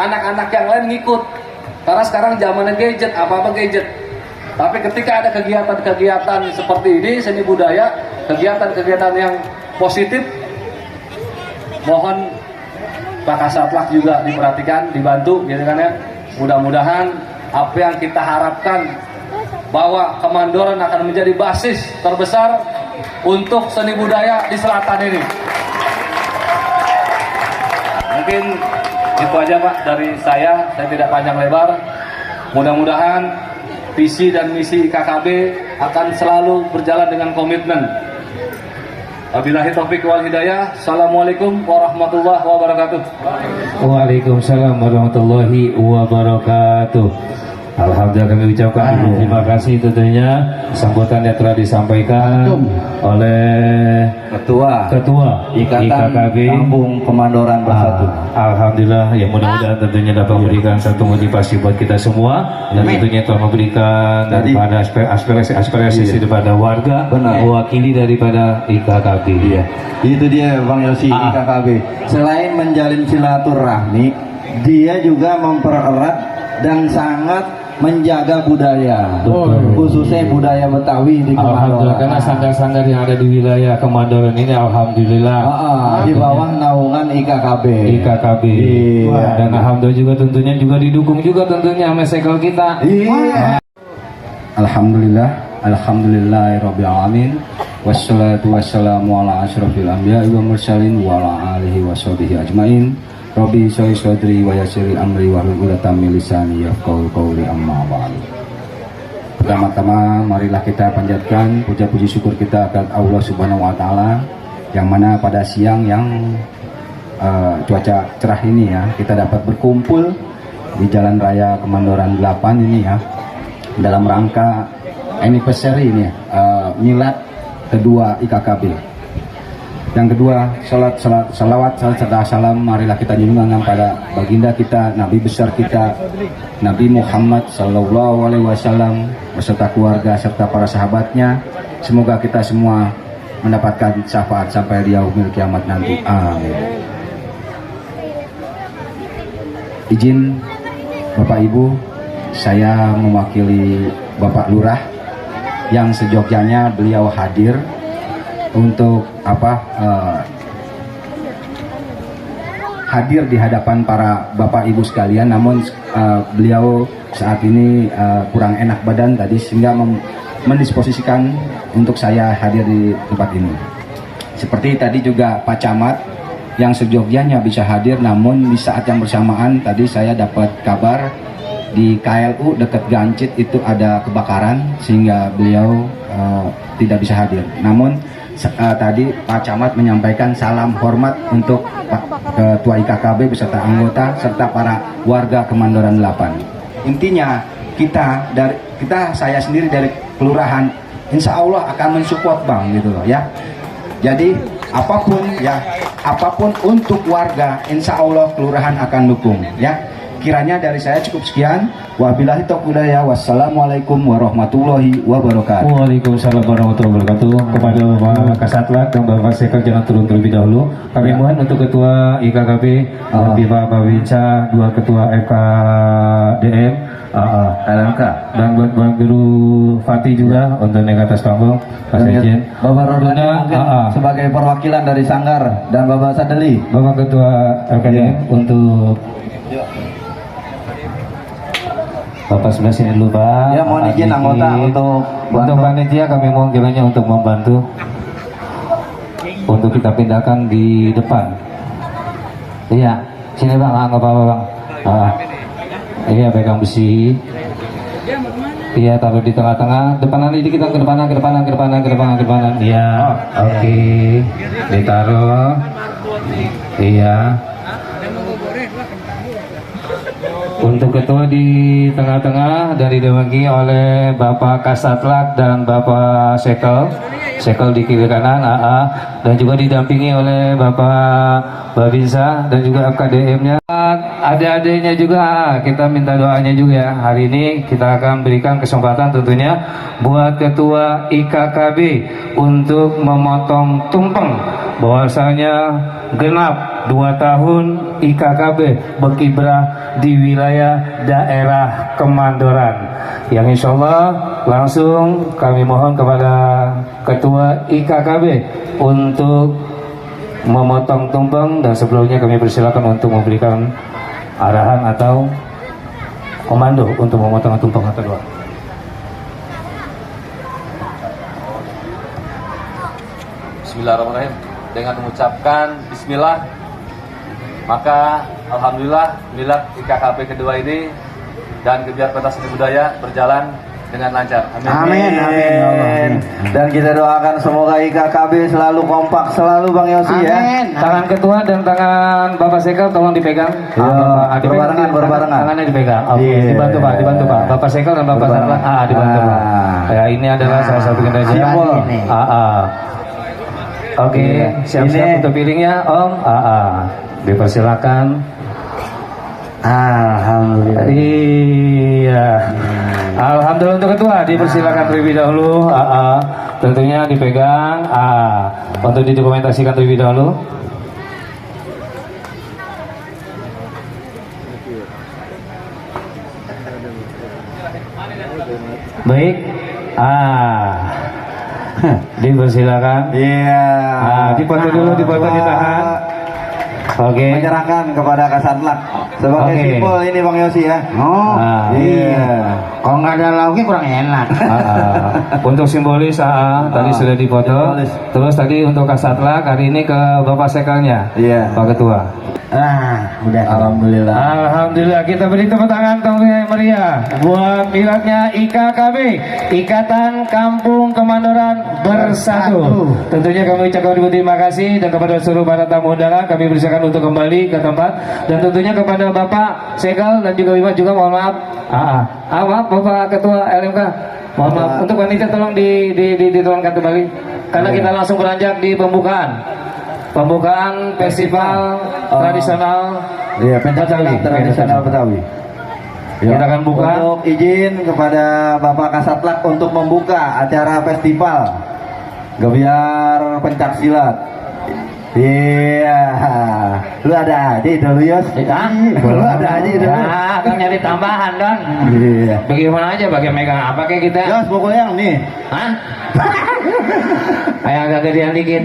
anak-anak yang lain ngikut. Karena sekarang zamannya gadget, apa-apa gadget. Tapi ketika ada kegiatan-kegiatan seperti ini, seni budaya, kegiatan-kegiatan yang positif, mohon Pak Kasatlah juga diperhatikan, dibantu gitu kan ya. Mudah-mudahan apa yang kita harapkan bahwa Kemandoran akan menjadi basis terbesar untuk seni budaya di selatan ini. Mungkin itu aja Pak dari saya tidak panjang lebar. Mudah-mudahan visi dan misi IKKB akan selalu berjalan dengan komitmen. Wabillahi taufik wal hidayah. Assalamualaikum warahmatullahi wabarakatuh. Waalaikumsalam warahmatullahi wabarakatuh. Alhamdulillah kami ucapkan terima kasih tentunya sambutan yang telah disampaikan oleh Ketua IKKB Kampung Kemandoran Bersatu. Alhamdulillah, yang mudah-mudahan tentunya dapat memberikan satu motivasi buat kita semua dan tentunya telah memberikan daripada aspirasi daripada warga, mewakili daripada IKKB. Iya. Itu dia Bang Yosi IKKB. Selain menjalin silaturahmi, dia juga mempererat dan sangat menjaga budaya, khususnya budaya Betawi di Kemandoran. Alhamdulillah, karena sanggar-sanggar yang ada di wilayah Kemandoran ini alhamdulillah di bawah naungan IKKB. Iya. Dan alhamdulillah juga tentunya juga didukung juga tentunya sama sekel kita. Iya. Alhamdulillahirabbil alamin. Wassalatu wassalamu ala asyrofil anbiya'i wal mursalin wa ala alihi washabihi ajmain. Rabbi sholli sadri wa yassir amri wahlul 'uqdatam min lisani yafqahu qawli amma ba'du. Pertama-tama marilah kita panjatkan puja-puji syukur kita kepada Allah Subhanahu wa taala yang mana pada siang yang cuaca cerah ini ya, kita dapat berkumpul di Jalan Raya Kemandoran 8 ini ya dalam rangka anniversary ini ya, milad kedua IKKB. Yang kedua, salawat serta salam marilah kita junjungan pada baginda kita, Nabi besar kita, Nabi Muhammad Sallallahu Alaihi Wasallam beserta keluarga serta para sahabatnya. Semoga kita semua mendapatkan syafaat sampai di yaumil kiamat nanti. Amin. Izin Bapak Ibu, saya mewakili Bapak Lurah yang sejogjanya beliau hadir untuk hadir di hadapan para bapak ibu sekalian, namun beliau saat ini kurang enak badan tadi sehingga mendisposisikan untuk saya hadir di tempat ini. Seperti tadi juga Pak Camat yang sejogjanya bisa hadir, namun di saat yang bersamaan tadi saya dapat kabar di KLU dekat Gancit itu ada kebakaran sehingga beliau tidak bisa hadir. Namun tadi Pak Camat menyampaikan salam hormat untuk Pak Ketua IKKB beserta anggota serta para warga Kemandoran 8. Intinya saya sendiri dari kelurahan insya Allah akan mensupport Bang gitu loh ya. Jadi apapun ya, apapun untuk warga, insya Allah kelurahan akan dukung ya. Kiranya dari saya cukup sekian. Wabillahi taufiq hidayah. Wassalamualaikum warahmatullahi wabarakatuh. Waalaikumsalam warahmatullahi wabarakatuh. Kepada Bapak Kasatlat dan Bapak Sekal jangan turun terlebih dahulu. Kami mohon untuk Ketua IKKB, Pak Babinca, dua Ketua FKDM, LMK, dan Bang Guru Fatih juga untuk naik atas panggung. Pak Sekjen, Bapak Rodani mungkin sebagai perwakilan dari Sanggar dan Bapak Sadeli, Bapak Ketua FKDM untuk Bapak sebelah sini dulu Pak. Ya mohon izin anggota untuk panitia kami mohon kiranya untuk membantu untuk kita pindahkan di depan. Iya, sini Bang, nggak apa-apa Bang. Iya pegang besi. Iya taruh di tengah-tengah. Depanan ini kita ke depanan. Iya, oke. Ditaruh. Iya. Untuk ketua di tengah-tengah dan didampingi oleh Bapak Kasatlat dan Bapak Sekel di kiri kanan AA, dan juga didampingi oleh Bapak Babinsa dan juga FKDM-nya. Adik-adiknya juga kita minta doanya juga ya. Hari ini kita akan berikan kesempatan tentunya buat Ketua IKKB untuk memotong tumpeng, bahwasanya genap 2 tahun IKKB berkiprah di wilayah daerah Kemandoran, yang insya Allah langsung kami mohon kepada Ketua IKKB untuk memotong tumpeng, dan sebelumnya kami persilakan untuk memberikan arahan atau komando untuk memotong tumpeng atau doa. Bismillahirrahmanirrahim. Dengan mengucapkan Bismillah, maka Alhamdulillah milad IKKB kedua ini dan kegiatan pentas seni budaya berjalan dengan lancar. Amin. Amin. Dan kita doakan semoga IKKB selalu kompak, selalu Bang Yosi ya. Tangan ketua dan tangan Bapak Sekel tolong dipegang. Berbarengan. Tangannya dipegang. Oke, dibantu Pak. Bapak Sekel dan Bapak Sarlan dibantu Pak. Ya, ini adalah salah satu kendala. Oke, siap-siap untuk piringnya Om. Dipersilakan. Alhamdulillah. Iya. Alhamdulillah untuk ketua dipersilakan terlebih dahulu. Tentunya dipegang. Untuk didokumentasikan terlebih dahulu. Baik. Dipersilakan. Iya. Dipoto dulu, dipoto di tangan. Oke. Menyerahkan kepada Kasatlat sebagai simbol ini Bang Yosi ya. Iya. Kalau nggak ada lauknya kurang enak. Untuk simbolis tadi sudah dipoto. Terus tadi untuk Kasatlat hari ini ke Bapak Sekelnya. Iya. Pak Ketua. Udah. Alhamdulillah. Alhamdulillah, kita beri tepuk tangan yang meriah buat miladnya IKKB, Ikatan Kampung Kemandoran Bersatu. Tentunya kami ucapkan terima kasih, dan kepada seluruh para tamu undangan kami persilakan untuk kembali ke tempat, dan tentunya kepada Bapak Sekel dan juga Ibu juga mohon maaf. Maaf Bapak Ketua LMK. Mohon maaf untuk panitia tolong ditolongkan kembali karena kita langsung beranjak di pembukaan festival tradisional tradisional Betawi. Kita akan buka. Untuk izin kepada Bapak Kasatlat untuk membuka acara festival Gebiar Pencak Silat. Iya, lu ada aja dulu Yos. Lu ada aja dulu. Kan nyari tambahan Don. Iya. Bagaimana aja bagi megang apa kayak kita? Yos pokoknya yang nih. Kayak agak gedean dikit.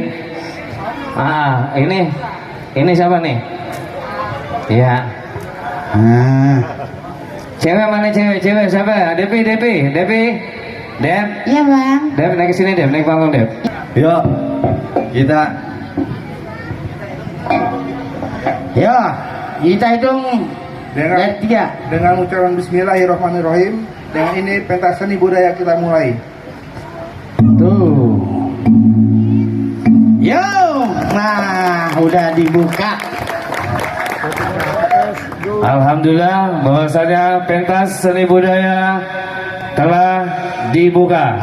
Ini siapa nih? Iya. Cewek mana cewek siapa? Depi. Dep. Iya Bang. Dep naik ke sini Dep, naik panggung Dep. Yuk, kita hitung Dengan ucapan Bismillahirrahmanirrahim. Dengan ini pentas seni budaya kita mulai. tuh. Yo, udah dibuka. Alhamdulillah bahwasanya pentas seni budaya telah dibuka.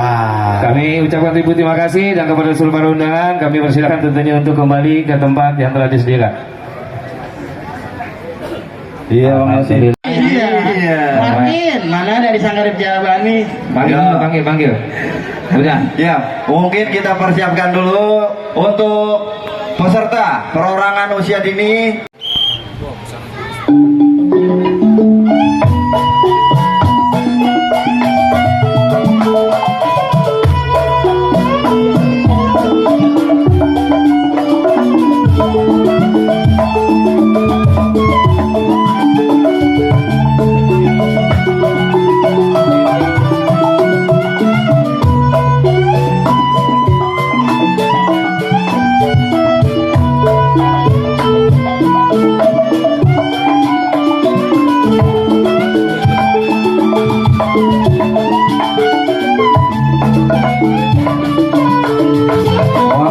Kami ucapkan ribu terima kasih dan kepada seluruh para undangan kami persilakan tentunya untuk kembali ke tempat yang telah disediakan. Iya, makasih. Iya. Martin, mana dari Sanggarip Jawa nih? Panggil. Udah. Ya, mungkin kita persiapkan dulu untuk peserta perorangan usia dini.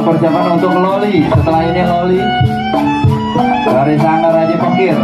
Persiapan untuk Loli, setelah ini Loli dari Sanggar Haji Pekir.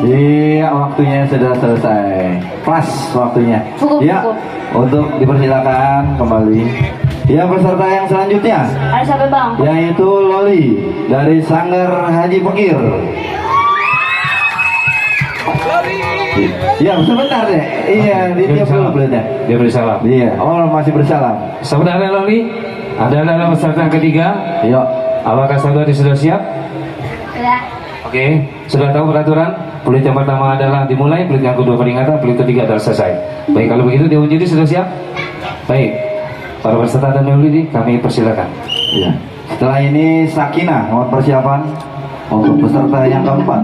Iya, waktunya sudah selesai. Pas waktunya. Ya, untuk dipersilakan kembali. Ya, peserta yang selanjutnya. Ada siapa bang? Yaitu Loli dari Sanggar Haji Pekir. Ya, sebentar deh. Iya, dia belum belanja. Dia bersalam. Iya, oh masih bersalam. Saudara Loli, adalah peserta yang ketiga. Iya. Apakah saudari sudah siap? Ya. Oke, sudah tahu peraturan? Peluit yang pertama adalah dimulai, peluit yang kedua peringatan, peluit ketiga adalah selesai. Baik, kalau begitu Dewan Juri sudah siap? Baik, para peserta dan Dewan Juri kami persilakan. Ya. Setelah ini Sakinah, mohon persiapan untuk peserta yang keempat.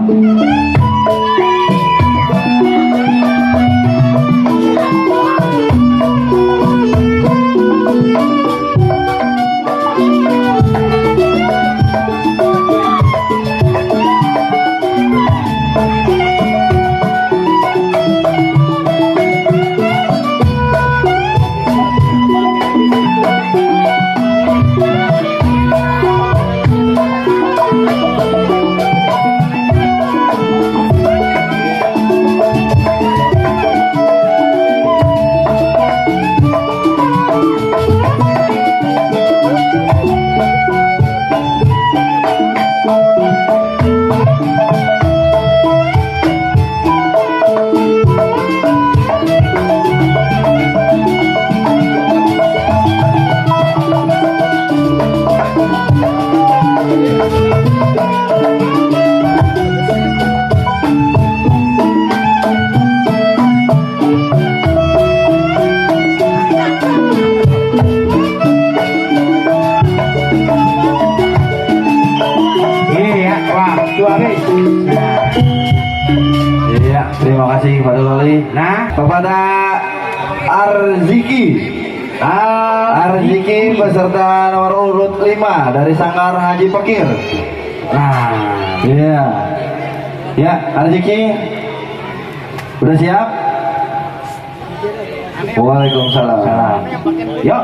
Iya, terima kasih kepada Loli. Nah, kepada Arziki. Arziki peserta nomor urut 5 dari Sanggar Haji Pekir. Nah, iya. Ya, Arziki. Udah siap? Waalaikumsalam. Yuk.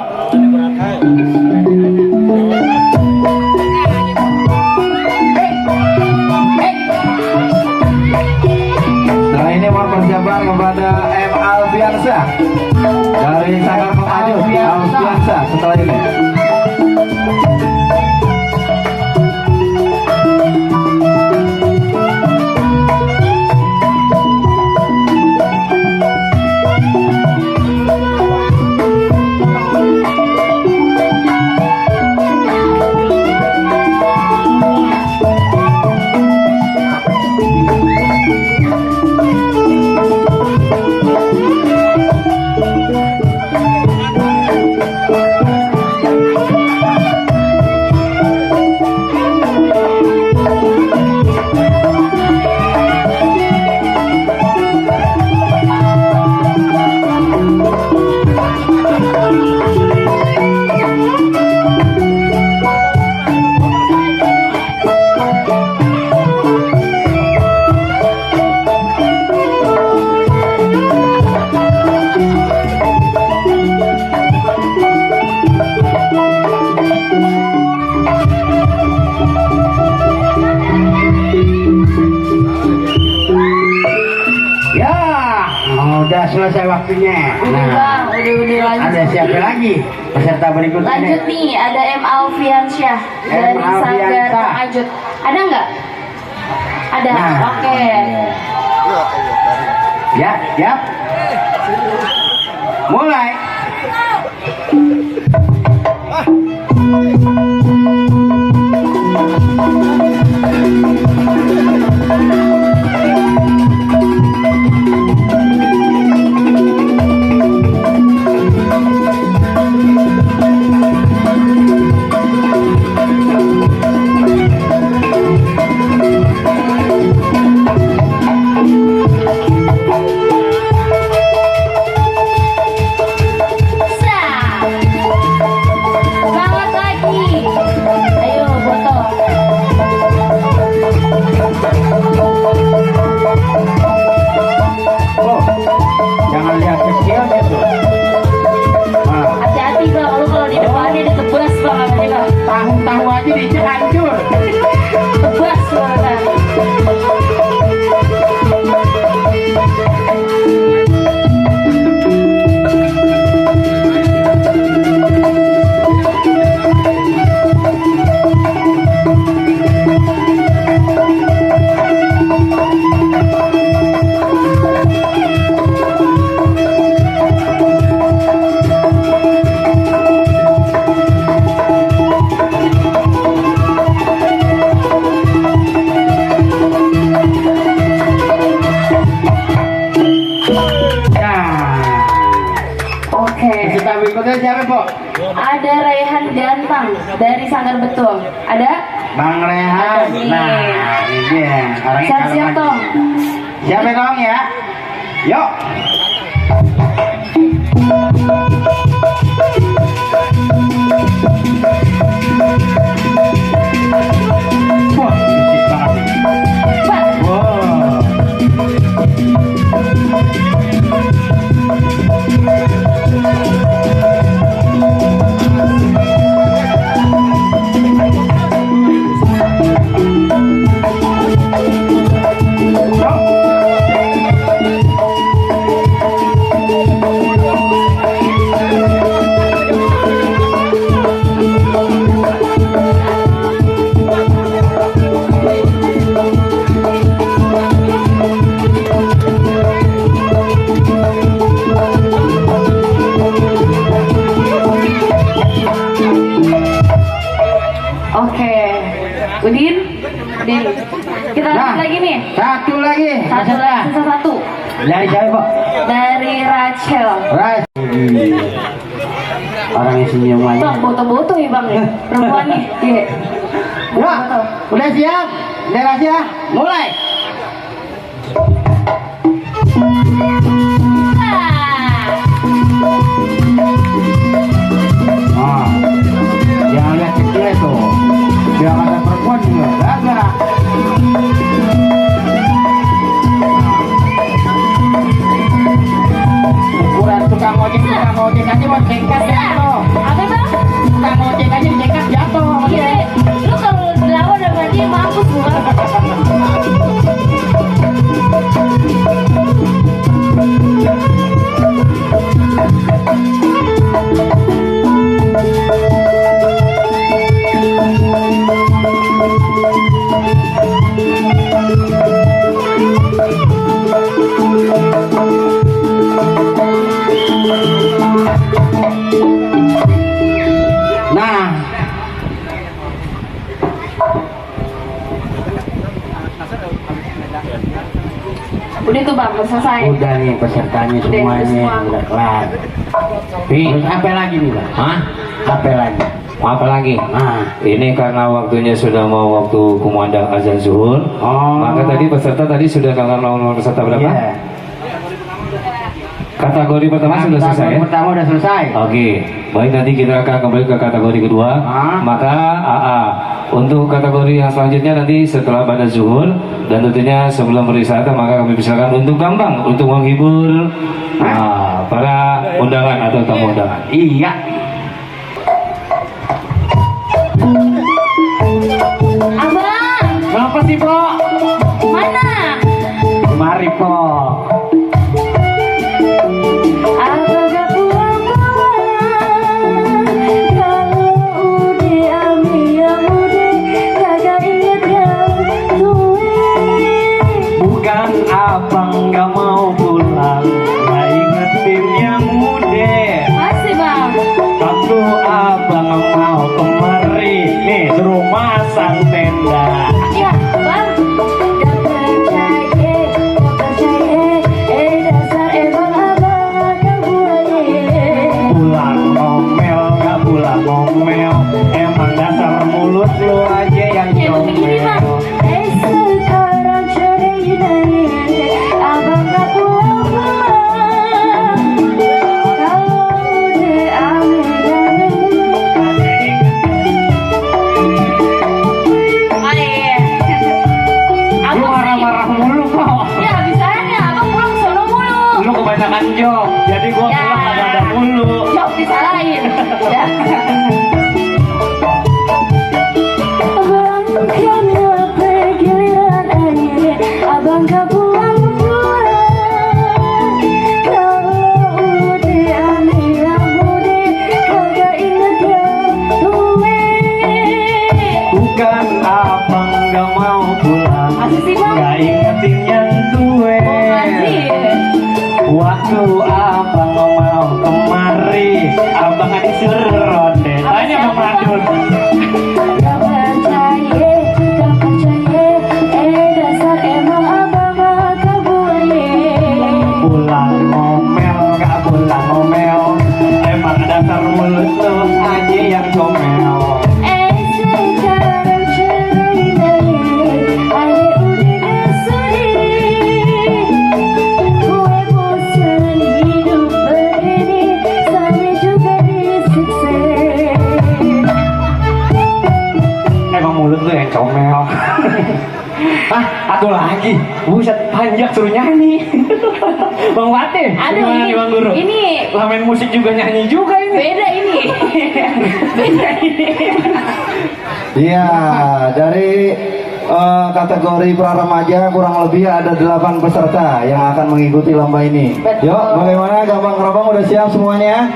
Setelah ini mau persiapan kepada M. Alfiansyah dari Sanggar Pengaju. Alfiansyah setelah ini. Udah selesai waktunya. Udah bang, udah lanjut. Ada siapa lagi peserta berikutnya? Lanjut nih, ada M. Alfiansyah dari Sanggar Pengajut. Ada nggak? Ada. Nah. Oke. Ya, ya. Mulai. Semangat lagi. Ayo, foto. Oh, jangan lihat kecil gitu. Nah, Hati-hati bang, lu kalau di depannya ditebas bang, namanya bang. tahu-tahu aja hancur. Tebas bang. Oke. Peserta berikutnya siapa, Pok? Ada Raihan Gantang dari Sanggar Betul. Ada? Bang Rehan. Ada nih. Nah, ini dia. Orangnya Siap-siap kalem Tong. aja. Siap ya, Tong ya? Yuk. Wah, musik banget nih. Cepat. Wow. Oke. Udin. Kita lanjut lagi nih. Satu lagi. Satu lagi, sisa satu. Dari siapa, Pok? Dari Rachel. Ras. Orangnya senyum aja. Bang, foto-foto ya bang ya. Perempuan nih. Iya. Ya, udah siap? Udah rahasia? Mulai. Nah, jangan lihat kecil itu. Biar ada perempuan juga. Gagak. Ukuran tukang ojek aja mau cengkat jatuh. Apa bang? Tukang ojek aja cengkat jatuh. Iya. Lu kalau dilawan sama dia mampus bukan? Nah, Udah tuh bang, udah selesai. udah nih pesertanya Udah, semuanya semua. udah kelar. Terus apa lagi nih, Bang? Hah? Apa lagi? Apa lagi? Nah, Ini karena waktunya sudah mau waktu kumandang azan zuhur, maka tadi peserta tadi sudah nomor peserta berapa? iya. Kategori pertama sudah selesai ya? Pertama udah selesai. Oke, baik, nanti kita akan kembali ke kategori kedua. Maka AA untuk kategori yang selanjutnya nanti setelah pada zuhur dan tentunya sebelum berwisata, maka kami persilakan untuk gampang untuk menghibur para undangan atau tamu undangan. Iya. Abang, Kenapa sih, Po? mana? Mari, Po. abang gak mau pulang, gak ingetin yang muda. Masih bang. Waktu abang mau kemari, nih suruh masang tenda. Ya bang. Gak percaya, dasar emang abang gak boleh. Pulang ngomel, gak pulang ngomel, emang dasar mulut lu aja yang Ya begini bang. comel. Sekarang cerita abang gak pulang. Kalau udah ambil Lu marah-marah mulu kok. ya bisanya abang pulang sono mulu. Lu kebanyakan job, jadi gua Ya. pulang kagak ada mulu. Jawab disalahin. Ya. Abang kenapa giliran air? Abang gak pulang-pulang. Kalau udah aneh yang muda, kagak inget yang tua. Bukan abang gak mau pulang, Masih sih bang? gak ingetin yang tua. Masih. Waktu abang mau kemari, abang disuruh ronde. Tanya Bang Madun. Gak percaya, dasar emang abang gak boleh. Pulang ngomel, gak pulang ngomel, emang dasar mulut lu aja yang comel. Sekarang ceritanya adek udah sendiri. Gue bosan hidup begini, sampai juga disiksa. Emang mulut lu yang comel. Aduh lagi, buset panjang suruh nyanyi. Bang Wate, Aduh, gimana nih Bang Guru? ini Lah main musik juga nyanyi juga ini. beda ini. Beda ini. Iya, dari kategori pra remaja kurang lebih ada 8 peserta yang akan mengikuti lomba ini. Betul. Yuk, bagaimana Gambang Kerobong udah siap semuanya?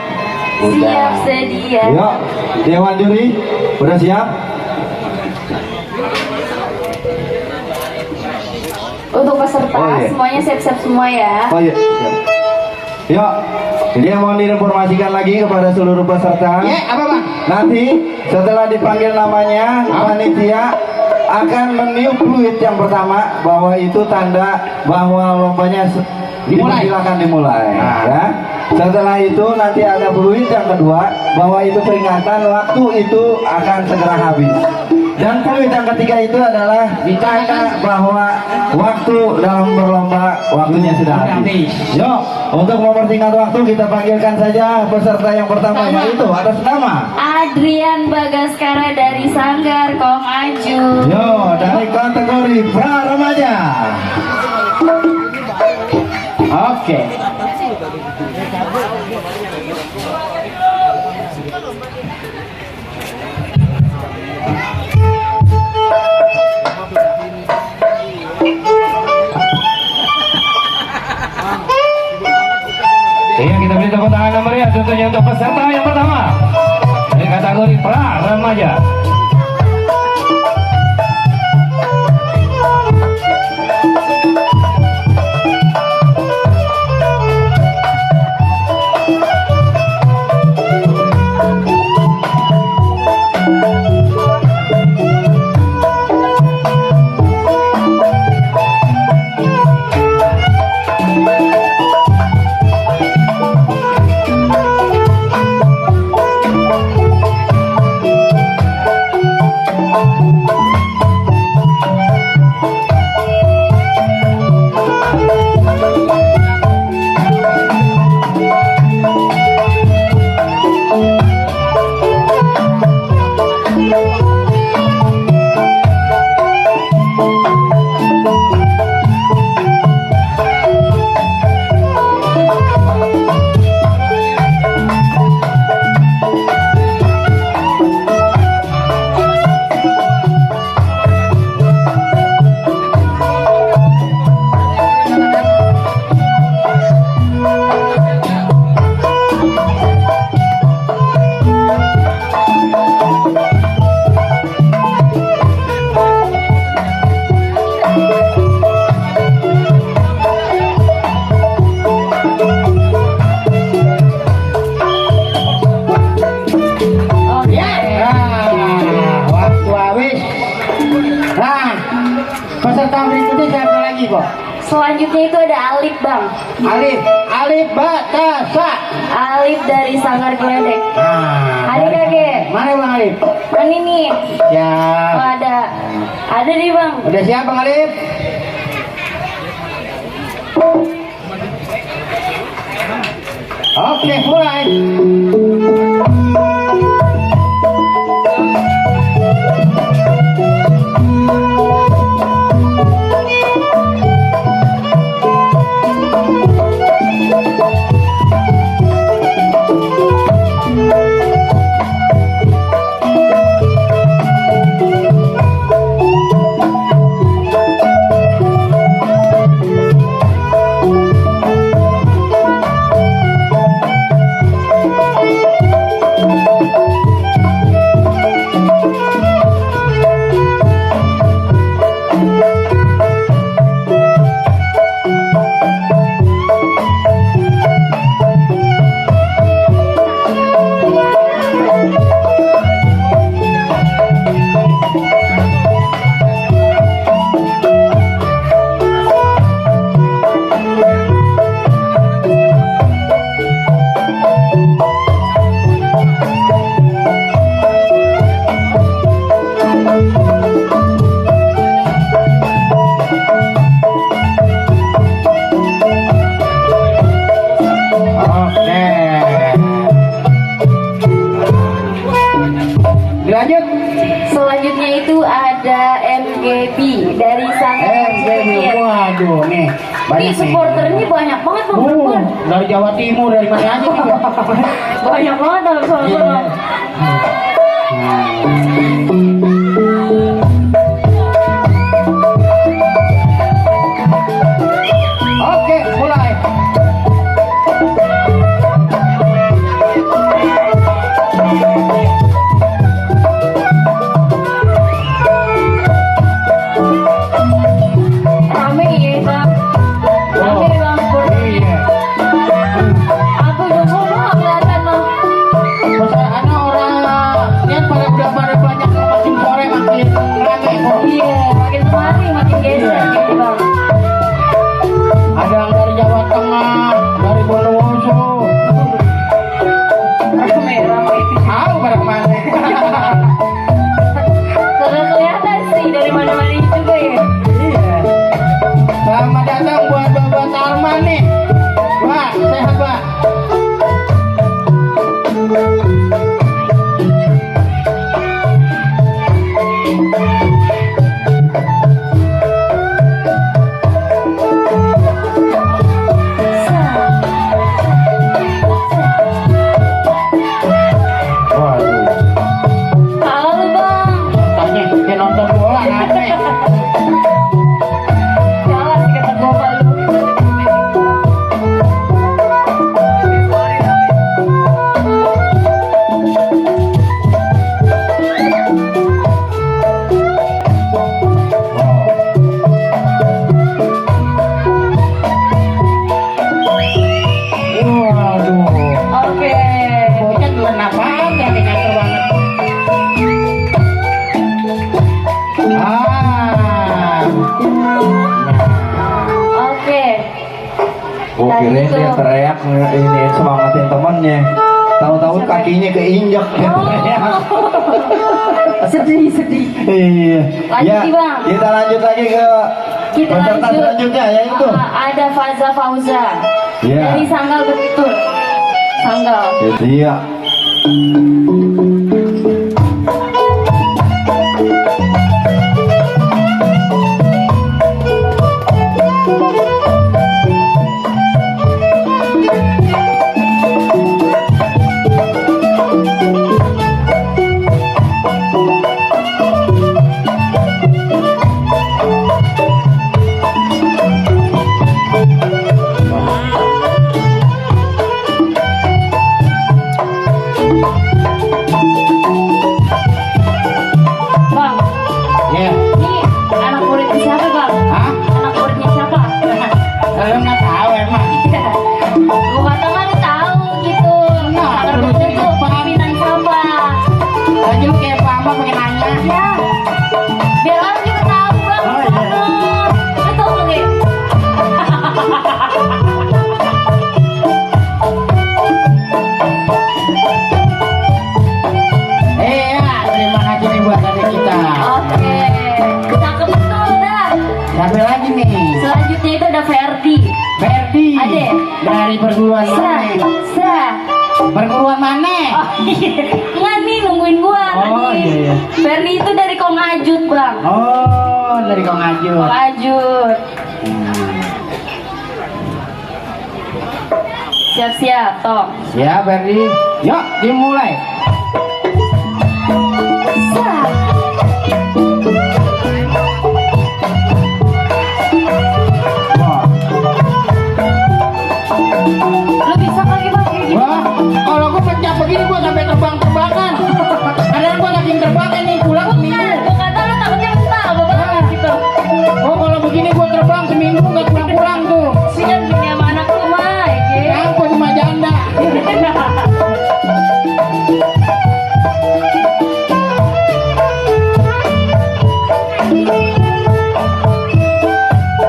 Siap sedia. Yuk, Dewan Juri udah siap? Untuk peserta Oh, iya. semuanya siap-siap semua ya. Oh iya. Siap. Yuk, jadi yang mohon diinformasikan lagi kepada seluruh peserta. Apa bang? Nanti setelah dipanggil namanya, panitia akan meniup fluid yang pertama, bahwa itu tanda bahwa lombanya dipersilakan dimulai. Ya. Setelah itu nanti ada fluid yang kedua, bahwa itu peringatan waktu itu akan segera habis. Dan fluid yang ketiga itu adalah tanda bahwa waktu dalam berlomba waktunya sudah habis. Yuk, untuk mempersingkat waktu kita panggilkan saja peserta yang pertama, yaitu atas nama Adrian Bagaskara dari Sanggar Kong Aju. Yo, dari kategori pra remaja. Oke. Iya, kita beri tepuk tangan yang meriah tentunya untuk peserta yang pertama dari kategori pra remaja. Selanjutnya itu ada Alif bang. Alif Batasa. Alif dari Sanggar Geledek. Ada kakek. Mana bang Alif? Ini nih. Ya. Oh, ada nih bang. Udah siap bang Alif? Oke, mulai. Lanjut. Selanjutnya itu ada MGB dari Sanggar. Waduh nih. Ini supporternya banyak banget bang. Dari Jawa Timur, dari mana aja nih? Banyak banget bang. Oke, mulai. Rame ya bang. Rame bang. Iya. Aku udah coba kelihatan bang. Masa ada orang yang udah pada banyak makin sore makin rame kok. Iya, makin kemari makin geser gitu bang. Ada yang dari Jawa Tengah, dari Bondowoso. Rame. Tahu pada kemana? Sudah kelihatan sih dari mana-mana juga ya. Iya. Selamat datang buat Bapak Tarman nih. Wah, sehat Pak. Waduh. Halo bang. Tanya, kayak nonton bola aneh. Salah sih kata gopal lu. Waduh. Oke. Bocah telan apaan ya, kayak nyata banget. Oke. Oh, kirain dia teriak ini semangatin temannya. Tahu-tahu kakinya keinjak. Sedih. Iya. Lanjut, Bang. Kita lanjut lagi ke Kita peserta lanjut. selanjutnya yaitu. Ada Faza Fauza. Iya. Dari Sanggal Betul. Sanggal. Iya. Bang, Iya. ini anak muridnya siapa bang? Hah? Anak muridnya siapa? Lu nggak tahu emang. Gua kata kan lu tahu gitu. Nah, Sanggar terus Betul ini itu apa? pimpinan siapa? Lagi lu kayak apa pakai nanya. Ya, biar orang juga tahu bang. Oh, iya. Betul nggak? Dari perguruan mana? Perguruan mana? Oh iya, nggak nih nungguin gua Oh, tadi. iya. Ferdi itu dari Kongajut bang. Oh, dari Kongajut. Kongajut. Siap-siap, Tom. Ya, Berdi. Yuk, dimulai. Wah. Lu bisa kali bang kayak gitu? Wah, kalau gue pencap begini gue sampai terbang-terbangan. Kadang gue lagi terbangin nih pulang seminggu. Gua kata lu takutnya besar, bapak gitu. Oh, kalau begini gue terbang seminggu nggak pulang-pulang tuh. Sian punya sama anak rumah, ya. Ya ampun, cuma janda.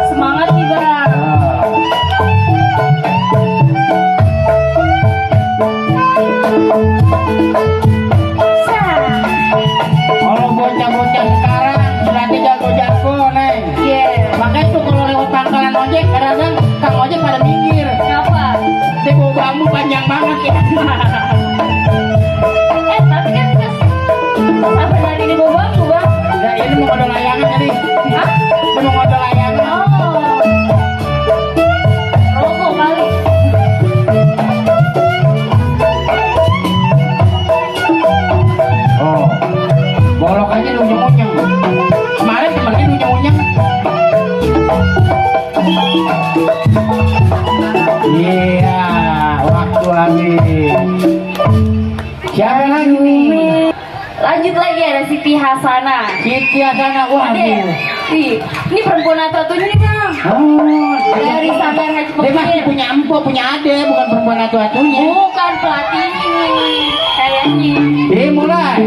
Semangat nih bang. Kalau bocah-bocah sekarang berarti jago-jago, Neng. Iya. Makanya tuh kalau lewat pangkalan ojek, kadang-kadang kang ojek pada minggir. Kenapa? Dia bawa bambu panjang banget ya. Tapi kan sampai tadi di bawah bangku bang. Ya ini mau ngodol layangan tadi. Hah? Dia mau ngodol layangan. Oh. Rokok kali. Oh, bolok aja lu unyeng-unyeng. Kemarin temen dia unyeng-unyeng. Iya, waktu habis. Siapa lagi nih? Lanjut lagi ada Siti Hasanah. Siti Hasanah, Ade, waduh. ini perempuan atu-atunya nih bang. Oh, Dari Sanggar Haji dia masih Pekir. punya empo, punya ade, bukan perempuan atu-atunya. Bukan pelatihnya kayaknya. Mulai.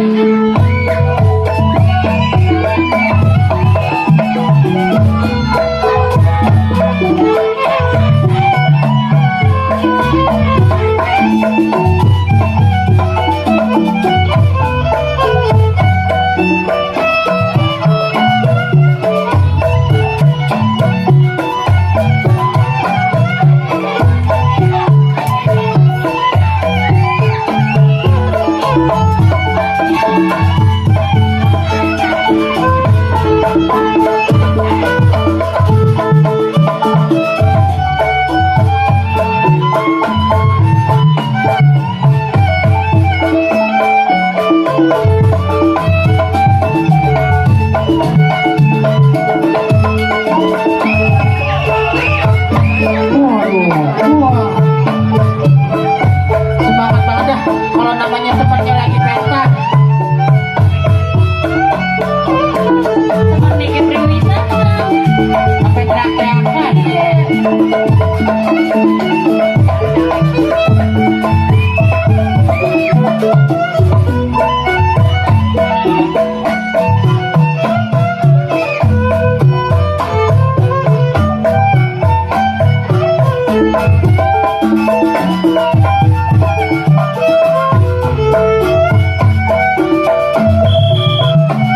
Semangat banget dah kalau namanya temannya lagi pesta. Teman Nike Priwisata. Sampai teriak-teriakan.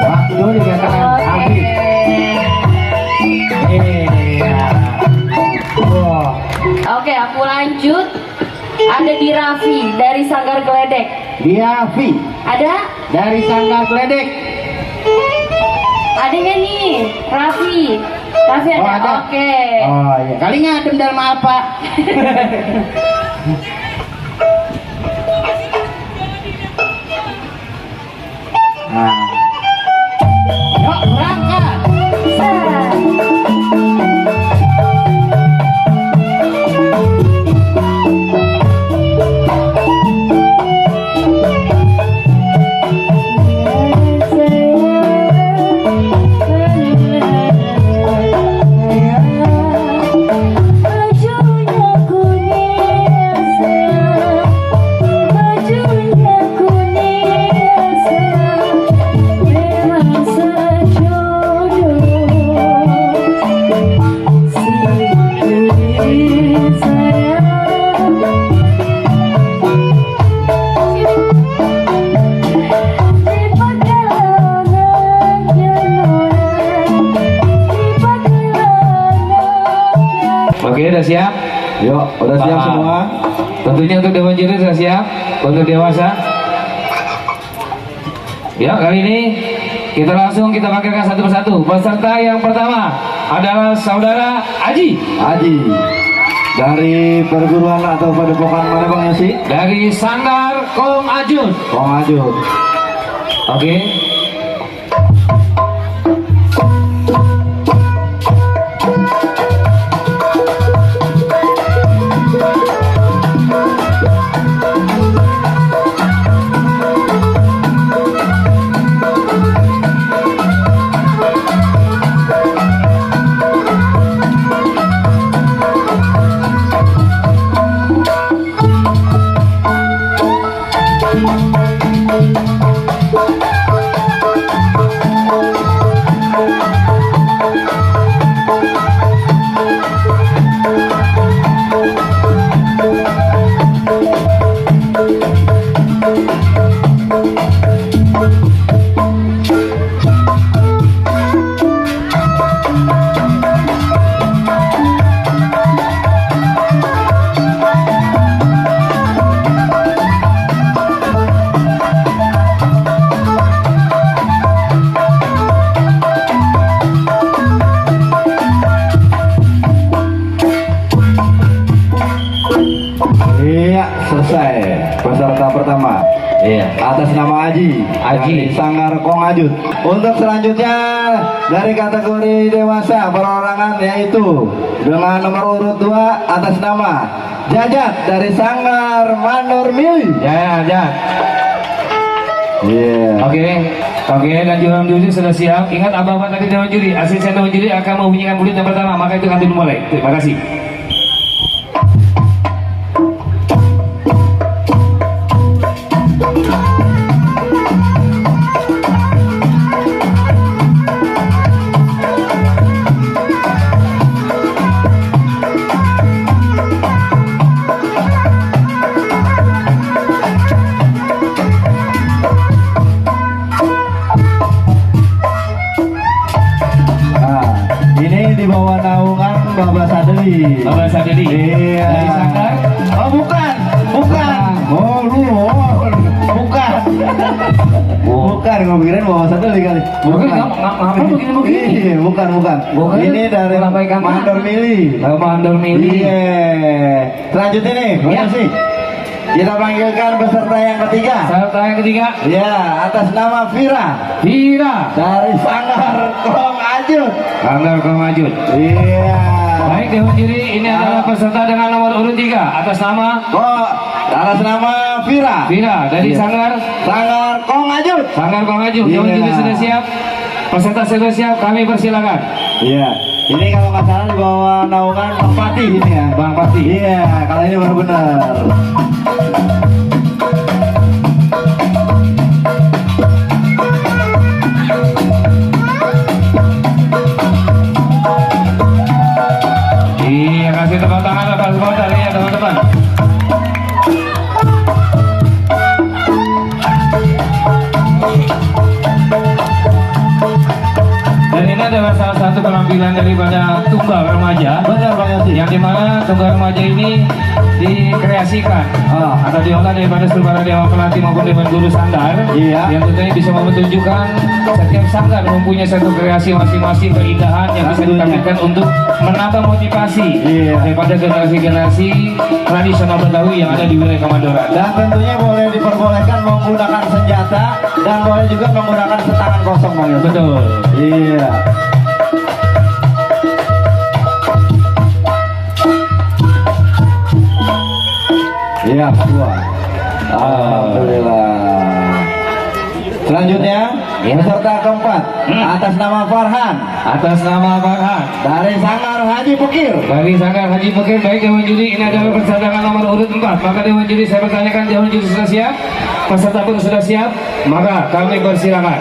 Waktu dikatakan habis. Iya. Wah. Oke, aku lanjut. Ada di Raffi dari Sanggar Geledek. Dia Vi Ada? dari Sanggar Geledek. Ada nggak nih? Raffi. Raffi ada. Oh, ada. Oke. Oh iya. Kali ngadem dalam apa? Nah. Yuk berangkat. Oke, udah siap? Yuk, udah siap Paham. semua? Tentunya untuk Dewan Juri sudah siap. Untuk dewasa. Ya, kali ini kita panggilkan satu persatu. Peserta yang pertama adalah saudara Aji. Aji. Dari perguruan atau padepokan mana Bang Yosi? Dari Sanggar Kong Ajun. Kong Ajun. Oke. Iya, selesai. Peserta pertama. Iya. Atas nama Aji. Aji. Dari Sanggar Kong Ajut. Untuk selanjutnya dari kategori dewasa perorangan yaitu dengan nomor urut 2 atas nama Jajat dari Sanggar Mandor Mili. Ya, ya. Iya. Oke, dan juri sudah siap. Ingat abang tadi Dewan Juri. Asisten Dewan Juri akan membunyikan bulet yang pertama. Maka itu akan dimulai. Terima kasih. Nah, ini di bawah naungan Bapak Sadeli. Bapak Sadeli. Iya. Dari Sanggar. Oh bukan. Oh lu, bukan. Bukan, ngopirin Bapak Sadeli kali. Bukan, ngapa begini-begini? Iya, bukan. Bukan. Ini dari Melambaikan Mandor Mili. Mandor Mili. Iya. Selanjutnya nih, Iya. sih. Kita panggilkan peserta yang ketiga. Peserta yang ketiga. Ya, atas nama Vira Vira. dari Sanggar Kong Ajut. Sanggar Kong Ajut. Iya. Baik Dewan Juri, ini adalah peserta dengan nomor urut 3 atas nama Vira. Vira dari Iya. Sanggar Kong Ajut. Sanggar Kong Ajut. Dewan Iya. Juri sudah siap. Peserta sudah siap, kami persilakan. Iya. Ini kalau nggak salah di bawah naungan Bang Patih ini ya. Bang Patih. Iya, kalau ini baru benar. Iya, kasih tepuk tangan atas motor ya teman-teman. Dan ini adalah salah satu penampilan daripada tunggal remaja. Benar Bang Yosi. Yang dimana tunggal remaja ini dikreasikan atau diolah daripada seluruh dewan pelatih maupun dewan guru sanggar. Iya. Yang tentunya bisa menunjukkan setiap sanggar mempunyai satu kreasi masing-masing keindahan yang bisa Tentunya. ditampilkan untuk menambah motivasi Iya. daripada generasi-generasi tradisional Betawi yang ada di wilayah Kamandoran. Dan tentunya boleh diperbolehkan menggunakan senjata dan boleh juga menggunakan setangan kosong Bang Yosi. Betul. Iya. Iya, kedua. Alhamdulillah. Selanjutnya, peserta keempat atas nama Farhan Atas nama Farhan dari Sanggar Haji Pukir. dari Sanggar Haji Pukir. Baik Dewan Juri, ini adalah peserta nomor urut 4. Maka Dewan Juri, saya bertanyakan, Dewan Juri sudah siap? Peserta pun sudah siap? Maka kami persilakan.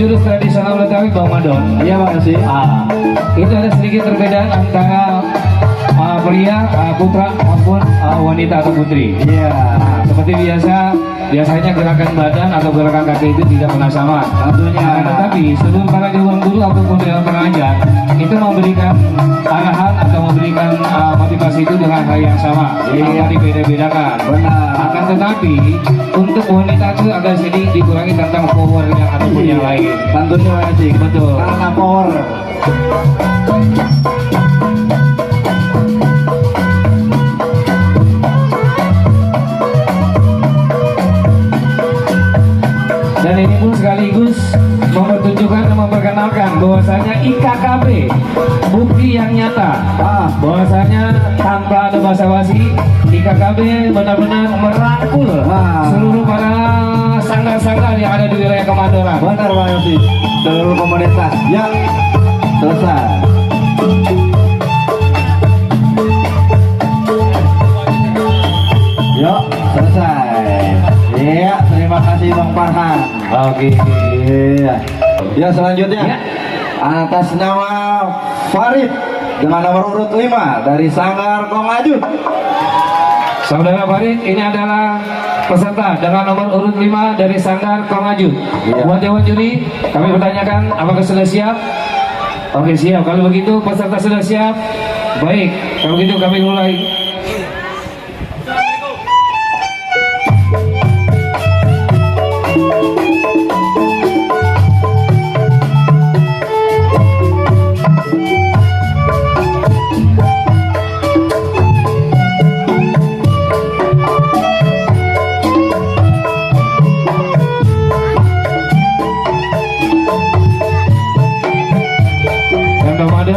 jurus tradisional Betawi Bang Madon. Iya, makasih. Itu ada sedikit perbedaan antara pria, putra maupun wanita atau putri. Iya. Seperti biasanya gerakan badan atau gerakan kaki itu tidak pernah sama. Tentunya. Tetapi seluruh para dewan guru ataupun dewan pengajar itu memberikan arahan atau memberikan motivasi itu dengan hal yang sama. Tanpa dibeda-bedakan. Benar. Akan tetapi untuk wanita itu agak sedikit dikurangi tentang powernya ataupun yang lain. Tentunya makasih. Betul. Karena power. Dan ini pun sekaligus mempertunjukkan dan memperkenalkan bahwasanya IKKB bukti yang nyata bahwasanya tanpa ada basa-basi IKKB benar-benar merangkul seluruh para sanggar-sanggar yang ada di wilayah Kemandoran. Benar banget sih. Seluruh komunitas. Ya, selesai. Yuk, selesai. Iya, terima kasih Bang Farhan. Oke. Iya. Ya, selanjutnya atas nama Farid dengan nomor urut 5 dari Sanggar Kongajut. Saudara Farid, ini adalah peserta dengan nomor urut 5 dari Sanggar Kongajut. Buat dewan juri, kami bertanyakan apakah sudah siap? Oke, siap. Kalau begitu peserta sudah siap. Baik, kalau begitu kami mulai.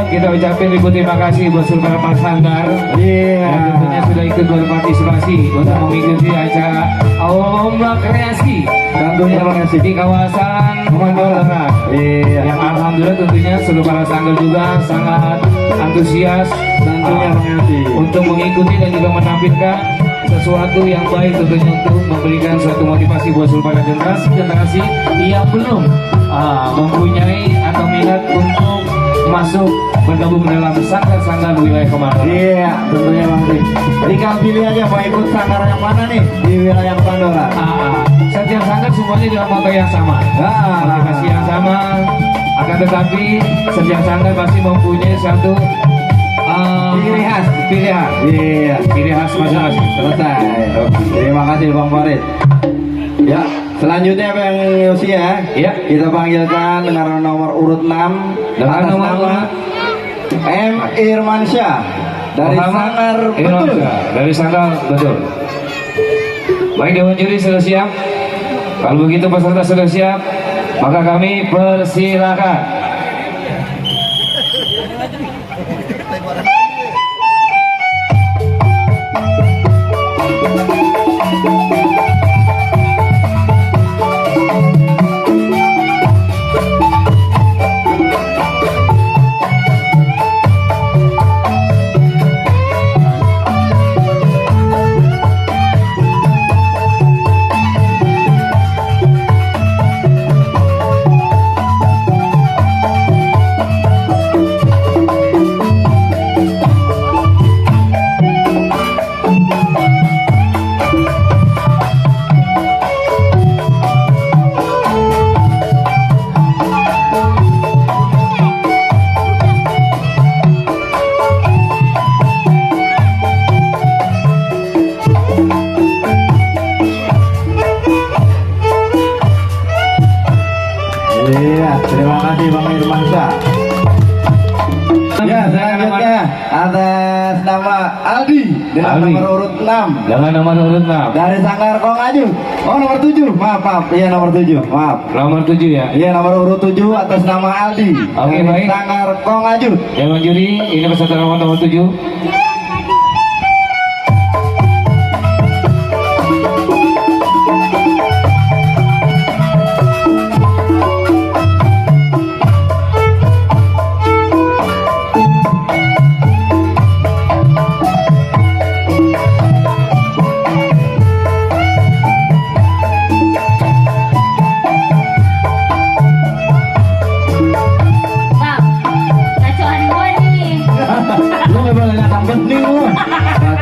Kita ucapin ribu terima kasih buat seluruh para sanggar yang tentunya sudah ikut berpartisipasi untuk mengikuti acara lomba kreasi tentunya di kawasan Kemandoran. Yang alhamdulillah tentunya seluruh para sanggar juga sangat antusias tentunya untuk mengikuti dan juga menampilkan sesuatu yang baik tentunya untuk memberikan suatu motivasi buat seluruh para generasi yang belum mempunyai atau minat untuk masuk bergabung dalam sanggar-sanggar wilayah Kemandoran. Iya, tentunya Bang Rik. Tinggal pilih aja mau ikut sanggar yang mana nih di wilayah Kemandoran. Setiap sanggar semuanya dengan moto yang sama, motivasi yang sama. Akan tetapi setiap sanggar pasti mempunyai satu pilihan. Iya, ciri khas masing-masing. Selesai. Terima kasih Bang Farid. Ya, selanjutnya Bang Yosia. Ya. Kita panggilkan dengan nomor urut 6 dengan atas nomor nama M. Irmansyah dari Sanggar Betul. Dari Sanggar Betul. Baik, dewan juri sudah siap. Kalau begitu peserta sudah siap, maka kami persilakan. Terima kasih Bang Irmansyah. Ya, selanjutnya atas nama Aldi dengan nomor urut 6. Dengan nomor urut 6 dari Sanggar Kongajut. Oh, nomor 7. Maaf. Iya, nomor 7. Maaf. Nomor 7 ya. Iya, nomor urut 7 atas nama Aldi. Oke, baik. Sanggar Kongajut. Dewan juri, ini peserta nomor 7.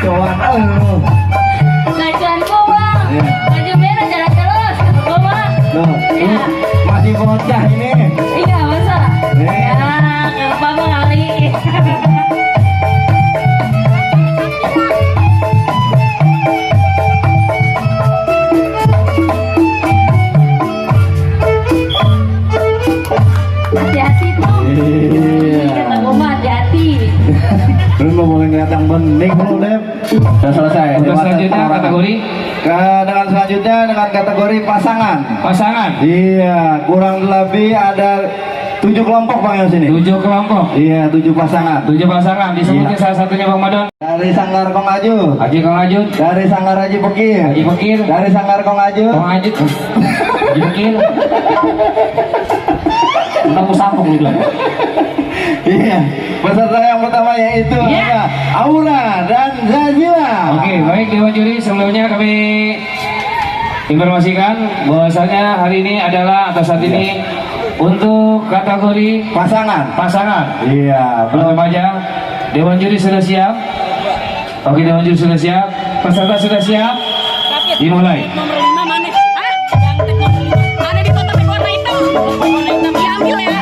ngacoan Ngacuan bang. Baju merah jalan terus. Kata bang. Loh, ini masih bocah ini. Iya masa? Ya, kenapa bang kali? Hati-hati tuh. Kata gua hati-hati. Lu nggak boleh ngeliat yang bening lu, Dep. Udah selesai. Untuk selanjutnya kategori Dengan selanjutnya dengan kategori pasangan. pasangan. Iya, kurang lebih ada 7 kelompok Bang yang sini. 7 kelompok. Iya, 7 pasangan. 7 pasangan. Disebutnya Iya. salah satunya Bang Madon. Dari Sanggar Kong Aju, Haji Kang Ajun, dari Sanggar Haji Bekir, Haji Bekir, dari Sanggar Kong Aju, Kang Ajun, Haji Bekir. Kamu sampung gitu. Iya, peserta yang pertama yaitu ada Aura dan Zazila. Oke, baik Dewan Juri, sebelumnya kami informasikan bahwasanya hari ini adalah atau saat ini untuk kategori Pasangan. pasangan. Iya, Belum aja, Dewan Juri sudah siap. Oke, Dewan Juri sudah siap. Peserta sudah siap. Dimulai. Nomor 5 mana? Ah, yang tek nomor 5. Ada di kotak warna hitam. Warna hitam diambil ya.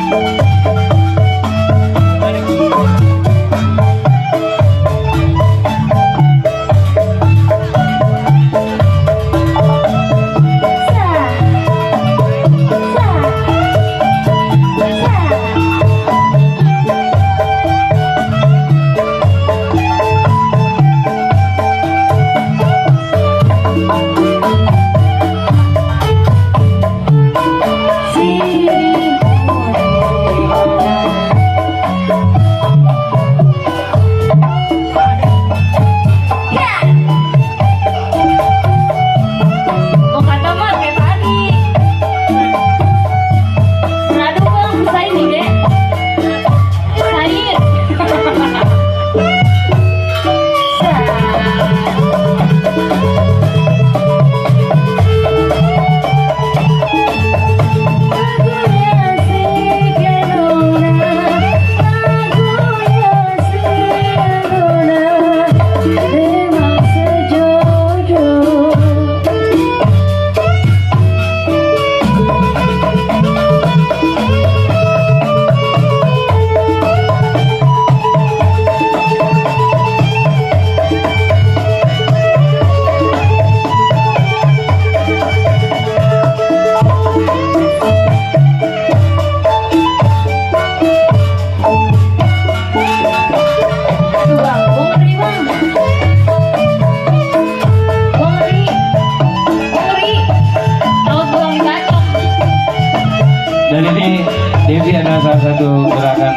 Dan ini Devi adalah salah satu gerakan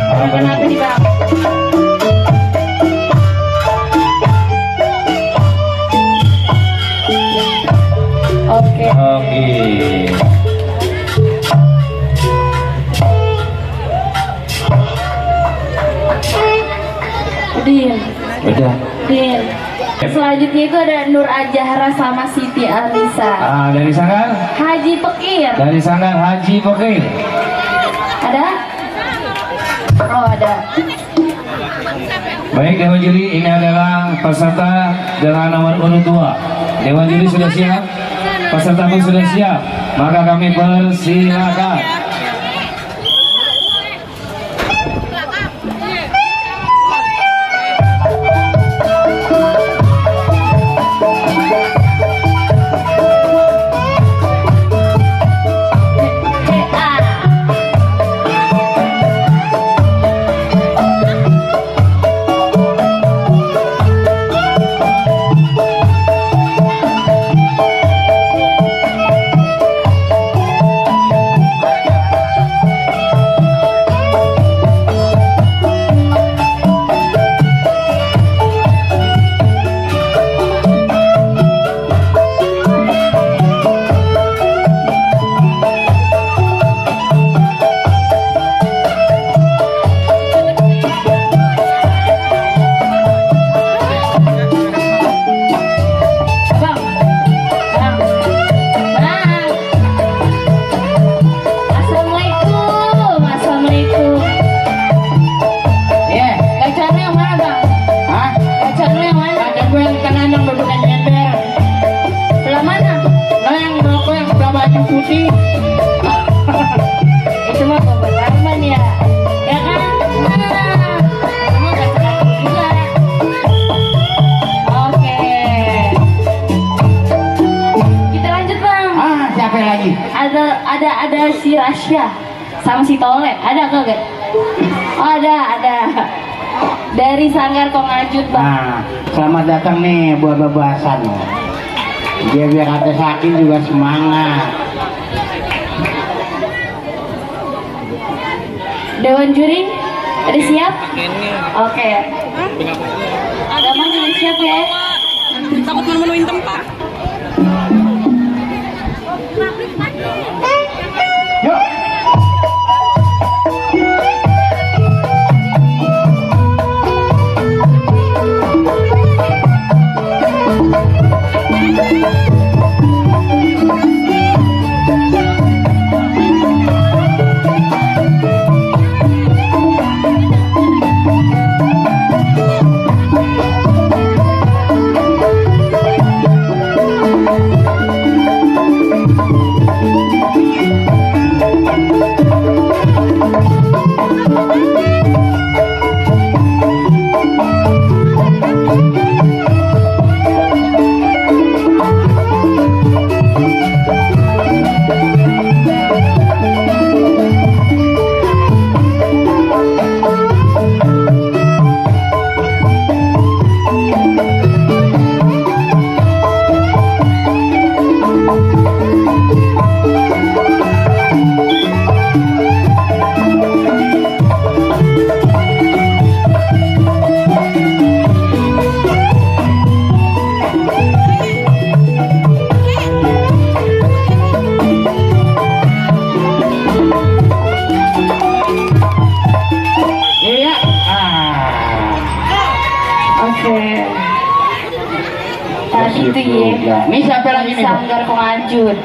orang beruntung. Oke. Oke. Din. Udah. Din. Selanjutnya itu ada Nur Ajahra sama Siti Alisa. Ah, dari Sanggar? Haji Pekir. Dari Sanggar Haji Bekir. Ada? Oh ada. Baik Dewan Juri, ini adalah peserta dengan nomor urut 2. Dewan Juri sudah siap, peserta pun sudah siap, maka kami persilakan. ada si Rasya sama si Tole. Ada kagak? Oh, ada. Dari Sanggar Kongajut, Bang. Nah, selamat datang nih buat babasan. Dia biar kata Sakin juga semangat. Dewan juri, ada siap? Oke. Gampang juga siap ya. Takut menemuin tempat. Yuk. Tadi itu ya. Ini siapa lagi nih? Sanggar Kongajut.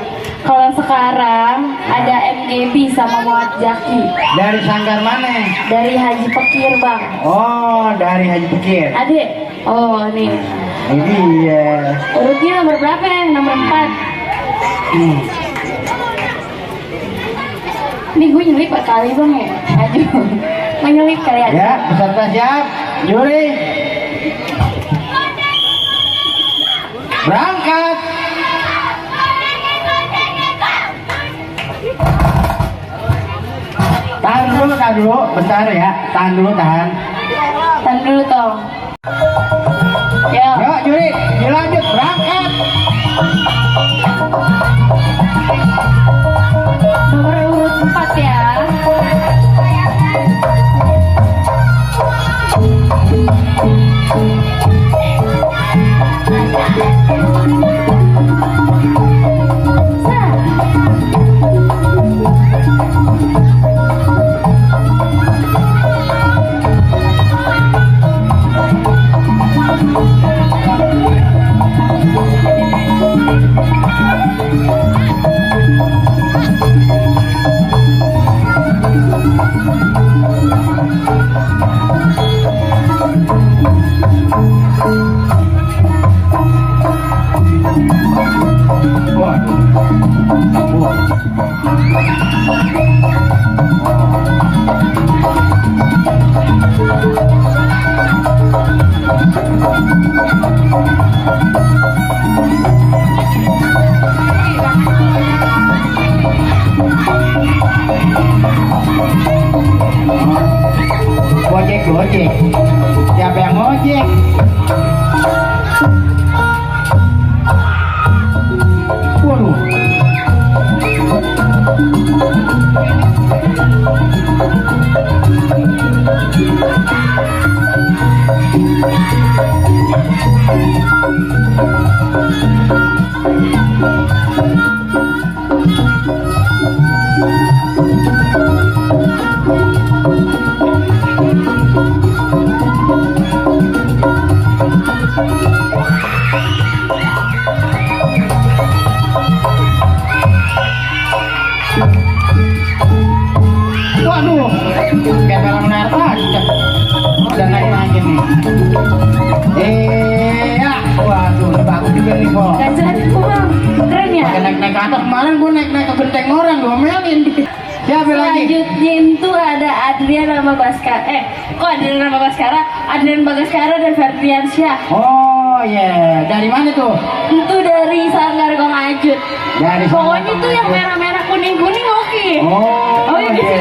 Kalau sekarang ada MGB sama Muhammad Jaki. Dari Sanggar mana? Dari Haji Pekir, Bang. Oh, dari Haji Pekir. Adek. Oh, nih. Ini ya. Urutnya nomor berapa ya? Nomor 4. Nih gue nyelip kali, Bang ya. Aduh. Mau nyelip kali aja. Ya, peserta siap. Juri. Berangkat. Tahan dulu, bentar ya. Tahan dulu. Tahan dulu, Tong. Yuk, juri, dilanjut, berangkat. Nomor urut 4 ya. Gojek. Siapa yang ngojek? Waduh. Waduh, kayak film Narta, udah naik lagi nih. Ya, waduh, bagus juga nih, Bo. Ganjalan itu, Bang. Keren ya? Pakai naik-naik ke atas, kemarin gue naik-naik ke genteng orang, gue melin. Siapa lagi? Selanjutnya itu ada Adrian sama Baskara. Kok Adrian sama Baskara? Adrian Bagaskara dan Ferdiansyah. Oh iya, dari mana tuh? Itu dari Sanggar Kongajut. Dari Pokoknya tuh yang merah-merah kuning-kuning oke Devi. Oh iya. iya.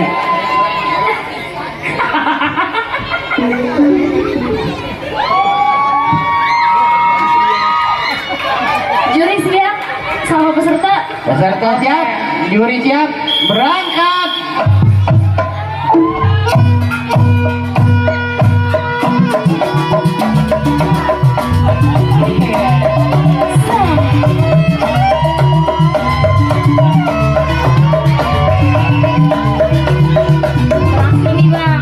Juri siap sama peserta. Peserta siap, juri siap, berangkat. Ini bang.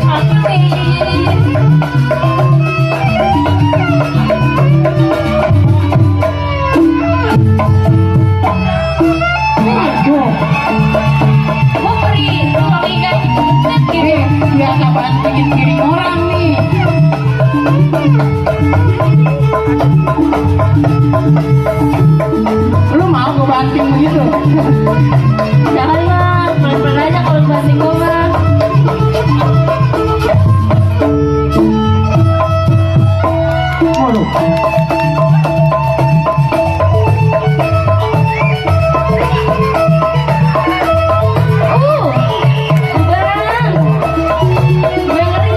Aku nih. Mau beri ruang ikan gitu. Biasa bantingin kiri orang nih. Lu mau gue banting begitu? Jangan bang, pelan-pelan aja kalau banting gue bang. Waduh. Barang. Gue ngeri.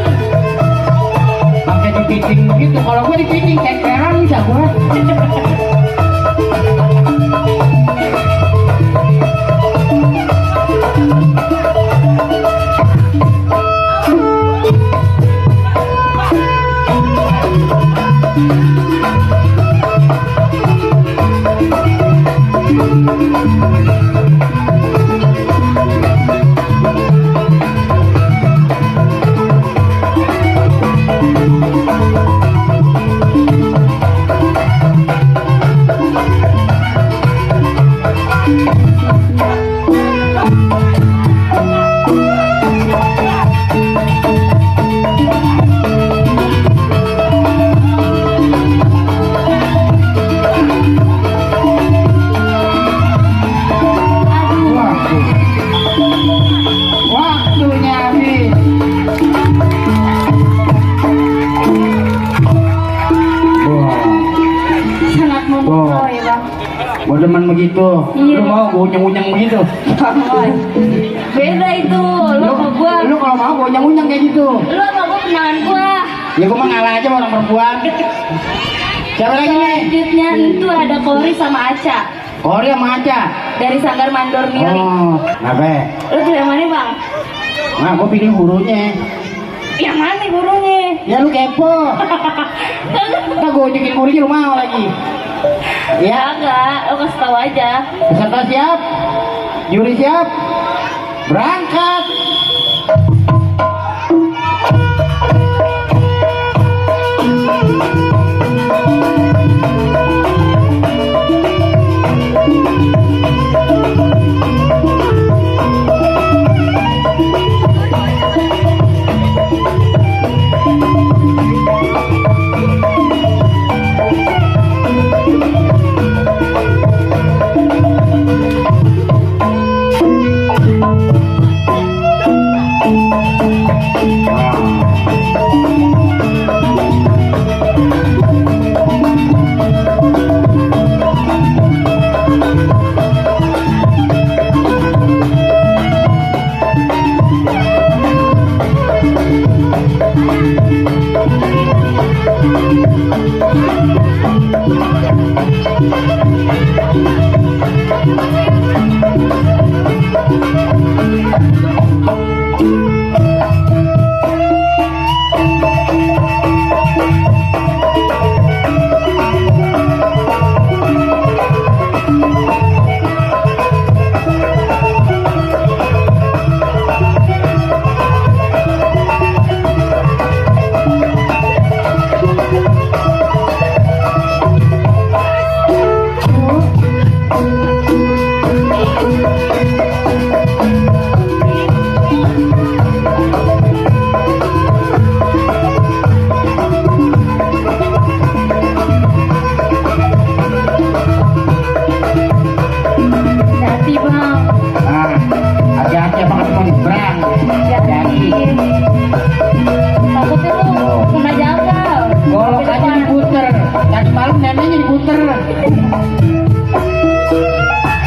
Pakai dipiting begitu. Kalau gue dipiting kekeran bisa gue. Waktunya habis. Sangat memukau ya bang. Gue demen begitu. Iya. Lu mau gue unyeng-unyeng begitu? Beda itu, lu sama gua. Lu kalau mau gue unyeng-unyeng kayak gitu. Lu sama gua kenangan gua. Ya gue mah ngalah aja sama orang perempuan. Siapa lagi nih? Selanjutnya itu ada Kori sama Aca Kori sama Aca. dari Sanggar Mandor Milik. Oh, kenapa? Lu pilih yang mana bang? Nah, gue pilih gurunya. Yang mana gurunya? Ya lu kepo. Ntar gue unjukin gurunya lu mau lagi. Ya, Enggak, lu kasih tahu aja. peserta siap? Juri siap? Berangkat! Hati bang. Nah, hati-hati apa ketemu nyebrang. Hati-hati. Takutnya lu kena jagal. Golok aja diputer. Tadi malam neneknya diputer.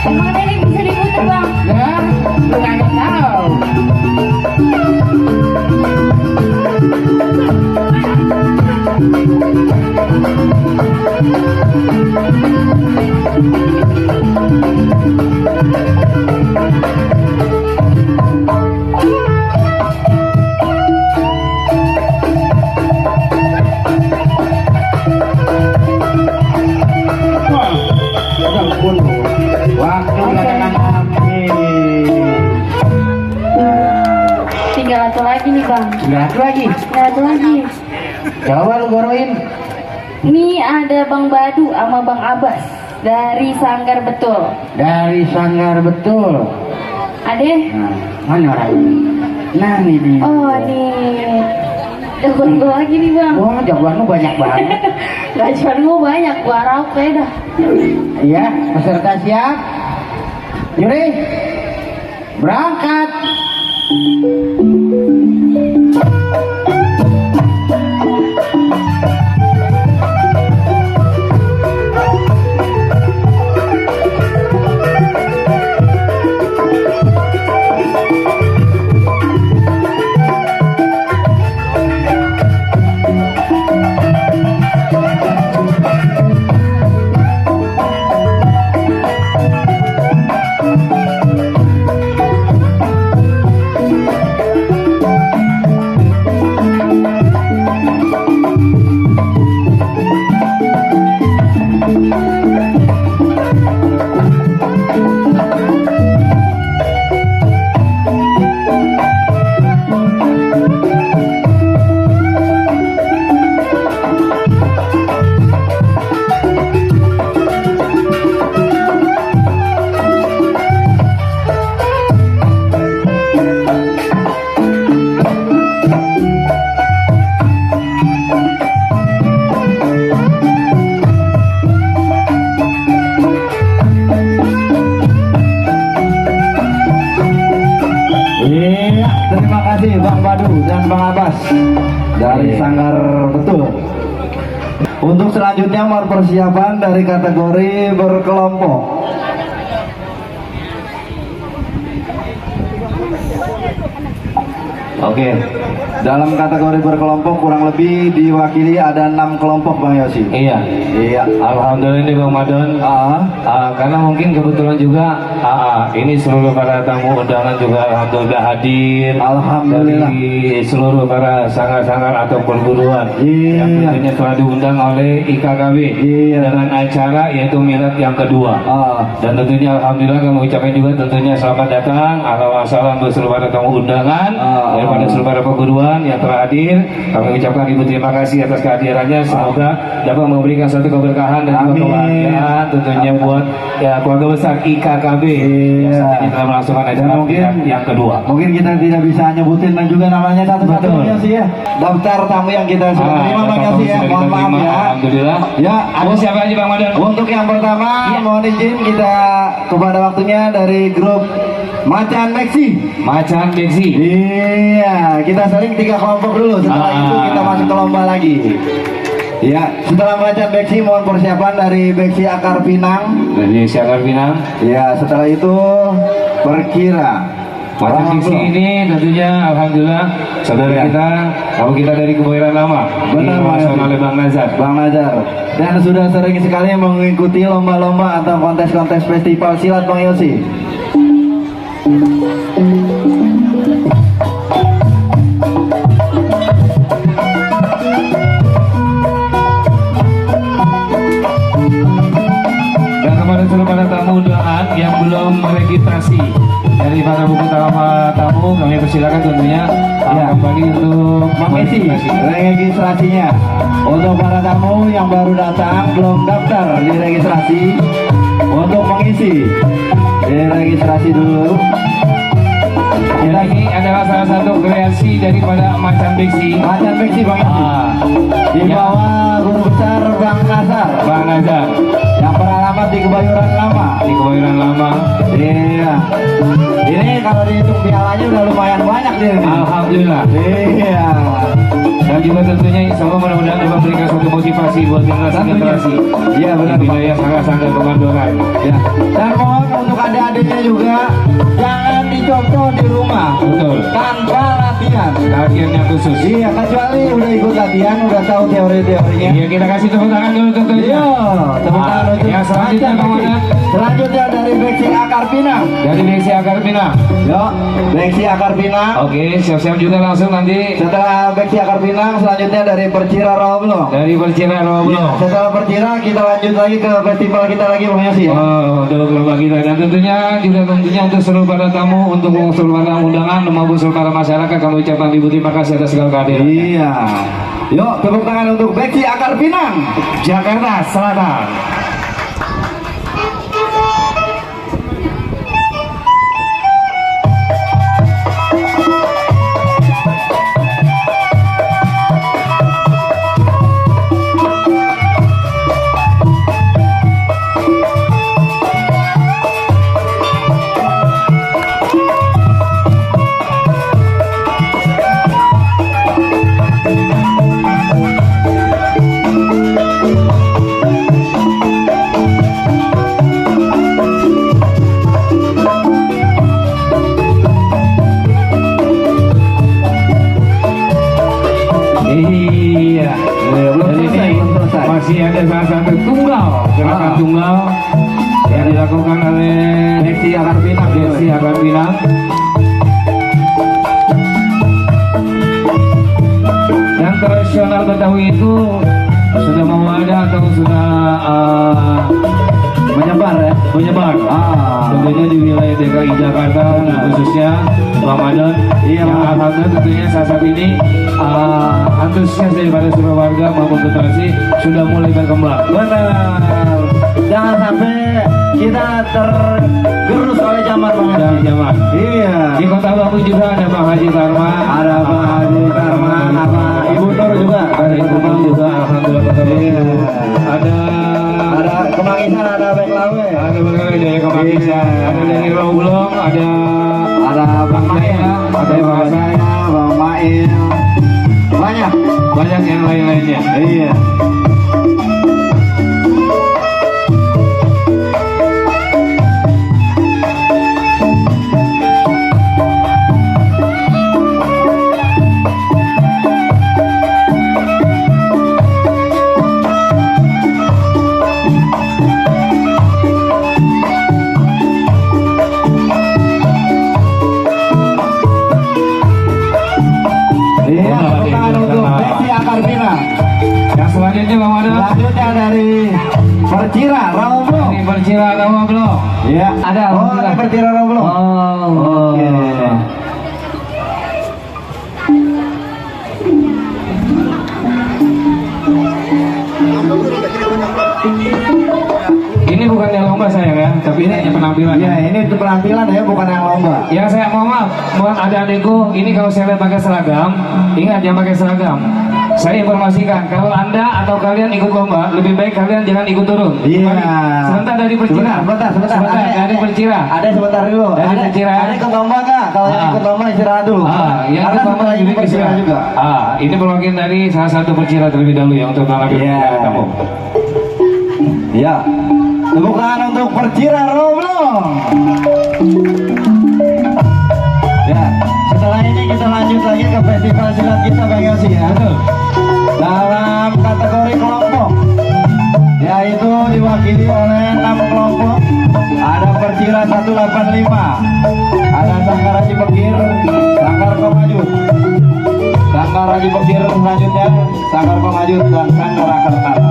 Emang nenek bisa Waktu kadang-kadang habis. Tinggal satu lagi nih bang. Tinggal satu lagi. Tinggal satu lagi. Coba lu goroin. Ini ada Bang Badu sama Bang Abbas dari Sanggar Betul. Dari Sanggar Betul. Ade? Nah, mana orang? Nah nih dia. Oh nih. Jagoan gue lagi nih bang. Wah, jagoan lu banyak banget. Gajuan gue banyak, gua raup kayak dah. Iya, peserta siap. Yuri, berangkat. Iya, terima kasih Bang Badu dan Bang Abbas dari Sanggar Betul. Untuk selanjutnya mau persiapan dari kategori berkelompok. Oke, dalam kategori berkelompok kurang lebih diwakili ada 6 kelompok Bang Yosi. Iya. Iya. Alhamdulillah ini Bang Madon. Karena mungkin kebetulan juga ini seluruh para tamu undangan juga alhamdulillah hadir. Alhamdulillah. Dari seluruh para sanggar-sanggar atau perguruan yang tentunya telah diundang oleh IKKB dengan acara yaitu milad yang kedua. Dan tentunya alhamdulillah kami ucapkan juga tentunya selamat datang, salam untuk seluruh para tamu undangan daripada seluruh para perguruan yang telah hadir. Kami ucapkan ibu terima kasih atas kehadirannya. Semoga dapat memberikan satu keberkahan dan juga kebahagiaan tentunya buat keluarga besar IKKB yang saat ini telah melangsungkan acara yang kedua. Mungkin kita tidak bisa nyebutin dan juga namanya satu-satu sih ya. Daftar tamu yang kita sudah terima Bang Yosi ya. Mohon maaf ya. Alhamdulillah. Ya, ada siapa aja Bang Madon? Untuk yang pertama mohon izin kita kepada waktunya dari grup Macan Beksi. Macan Beksi. Iya, kita saling 3 kelompok dulu. Setelah itu kita masuk ke lomba lagi. Ya, setelah Macan Beksi mohon persiapan dari Beksi Akar Pinang. Dari Beksi Akar Pinang. Ya, setelah itu Perkira. Macan Beksi ini tentunya alhamdulillah saudara kita, kalau kita dari Kebayoran Lama. Benar, oleh Bang Nazar. Bang Nazar. Dan sudah sering sekali mengikuti lomba-lomba atau kontes-kontes festival silat Bang Yosi. Dan kepada seluruh para tamu undangan yang belum meregistrasi dari para buku tamu kami persilakan tentunya kembali untuk mengisi registrasinya. Untuk para tamu yang baru datang belum daftar di registrasi, untuk mengisi registrasi dulu. Kita ini adalah salah satu kreasi daripada Macan Beksi. Macan Beksi Bang Yosi. Di bawah guru besar Bang Nazar. Bang Nazar. Yang beralamat di Kebayoran Lama. Di Kebayoran Lama. Iya. Ini kalau dihitung pialanya udah lumayan banyak dia ini. Alhamdulillah. Iya. Dan juga tentunya insya Allah mudah-mudahan dapat memberikan suatu motivasi buat generasi. Iya benar. Di wilayah sanggar-sanggar Pemandoran. Ya. Dan mohon untuk adik-adiknya juga jangan dicontoh di rumah. Betul. Tanpa latihan. latihan. Latihannya khusus. Iya, kecuali udah ikut latihan, udah tahu teori-teorinya. Iya, kita kasih tepuk tangan dulu tentunya. Iya, tepuk tangan untuk yang selanjutnya komandan. Selanjutnya dari Beksi Akar Pinang. Dari Beksi Akar Pinang. Yo, Beksi Akar Pinang. Oke, siap-siap juga langsung nanti. Setelah Beksi Akar Pinang, selanjutnya dari Percira Rawablong. Dari Percira Rawablong. Setelah Percira, kita lanjut lagi ke festival kita lagi, Bang Yosi ya. Oh, untuk lomba kita dan tentunya untuk seluruh para tamu, untuk seluruh para undangan maupun seluruh para masyarakat kami ucapkan ribu terima kasih atas segala kehadiran. Iya. Yuk, tepuk tangan untuk Beksi Akar Pinang, Jakarta Selatan. Iya, masih ada salah satu gerakan tunggal yang dilakukan oleh Beksi Akar Pinang. Beksi Akar Pinang. Yang tradisional Betawi itu sudah mau ada atau sudah Menyebar ya? menyebar. Tentunya di wilayah DKI Jakarta khususnya Ramadan. Iya, yang alhamdulillah tentunya saat ini antusias daripada seluruh warga maupun generasi sudah mulai berkembang. Benar. Jangan sampai kita tergerus oleh zaman Bang Dan Yosi. zaman. Iya. Di Kota Batu juga ada Bang Haji Karma, Ada Bang Haji Karma, apa Ibu Nur juga. ada Ibu Nur juga, alhamdulillah Kota Batu. Iya. Ada Kemangisan, ada Beklawe. ada berbagai dari Kemangisan, ada dari Rawulong, ada Bang Mail, ada Bang saya, Bang Mail. banyak yang lain-lainnya. Iya. Iya, tepuk tangan untuk Beksi Akar Pinang. Yang selanjutnya Bang Mada. Selanjutnya dari Percira Rawablong. Ini Percira Rawablong. Iya. Ada, Oh, alhamdulillah. ada Percira Rawablong. Oke. Ini bukan yang lomba sayang ya, tapi ini hanya penampilan. Ya, ini untuk penampilan ya, bukan yang lomba. Yang saya mohon maaf, buat adik-adikku, ini kalau saya lihat pakai seragam, ingat jangan pakai seragam. Saya informasikan, kalau Anda atau kalian ikut lomba, lebih baik kalian jangan ikut turun. Iya. Sebentar dari Percira. Sebentar. Dari Percira. Ada sebentar dulu. Dari Percira. Ada ikut lomba nggak? Kalau yang ikut lomba istirahat dulu. Yang Karena ikut lomba sebentar lagi juga Percira juga. Ini perwakilan dari salah satu Percira terlebih dahulu ya untuk menampilkan Iya. kamu. Ya. Tepuk tangan untuk Percira Rawablong. Ya, setelah ini kita lanjut lagi ke festival silat kita Bang Yosi ya. Dalam kategori kelompok, yaitu diwakili oleh 6 kelompok. Ada Percira 185, ada Sanggar Haji Bekir, Sanggar Komajut, Sanggar Haji Bekir selanjutnya, Sanggar Komajut dan Sanggar Akar Tanah.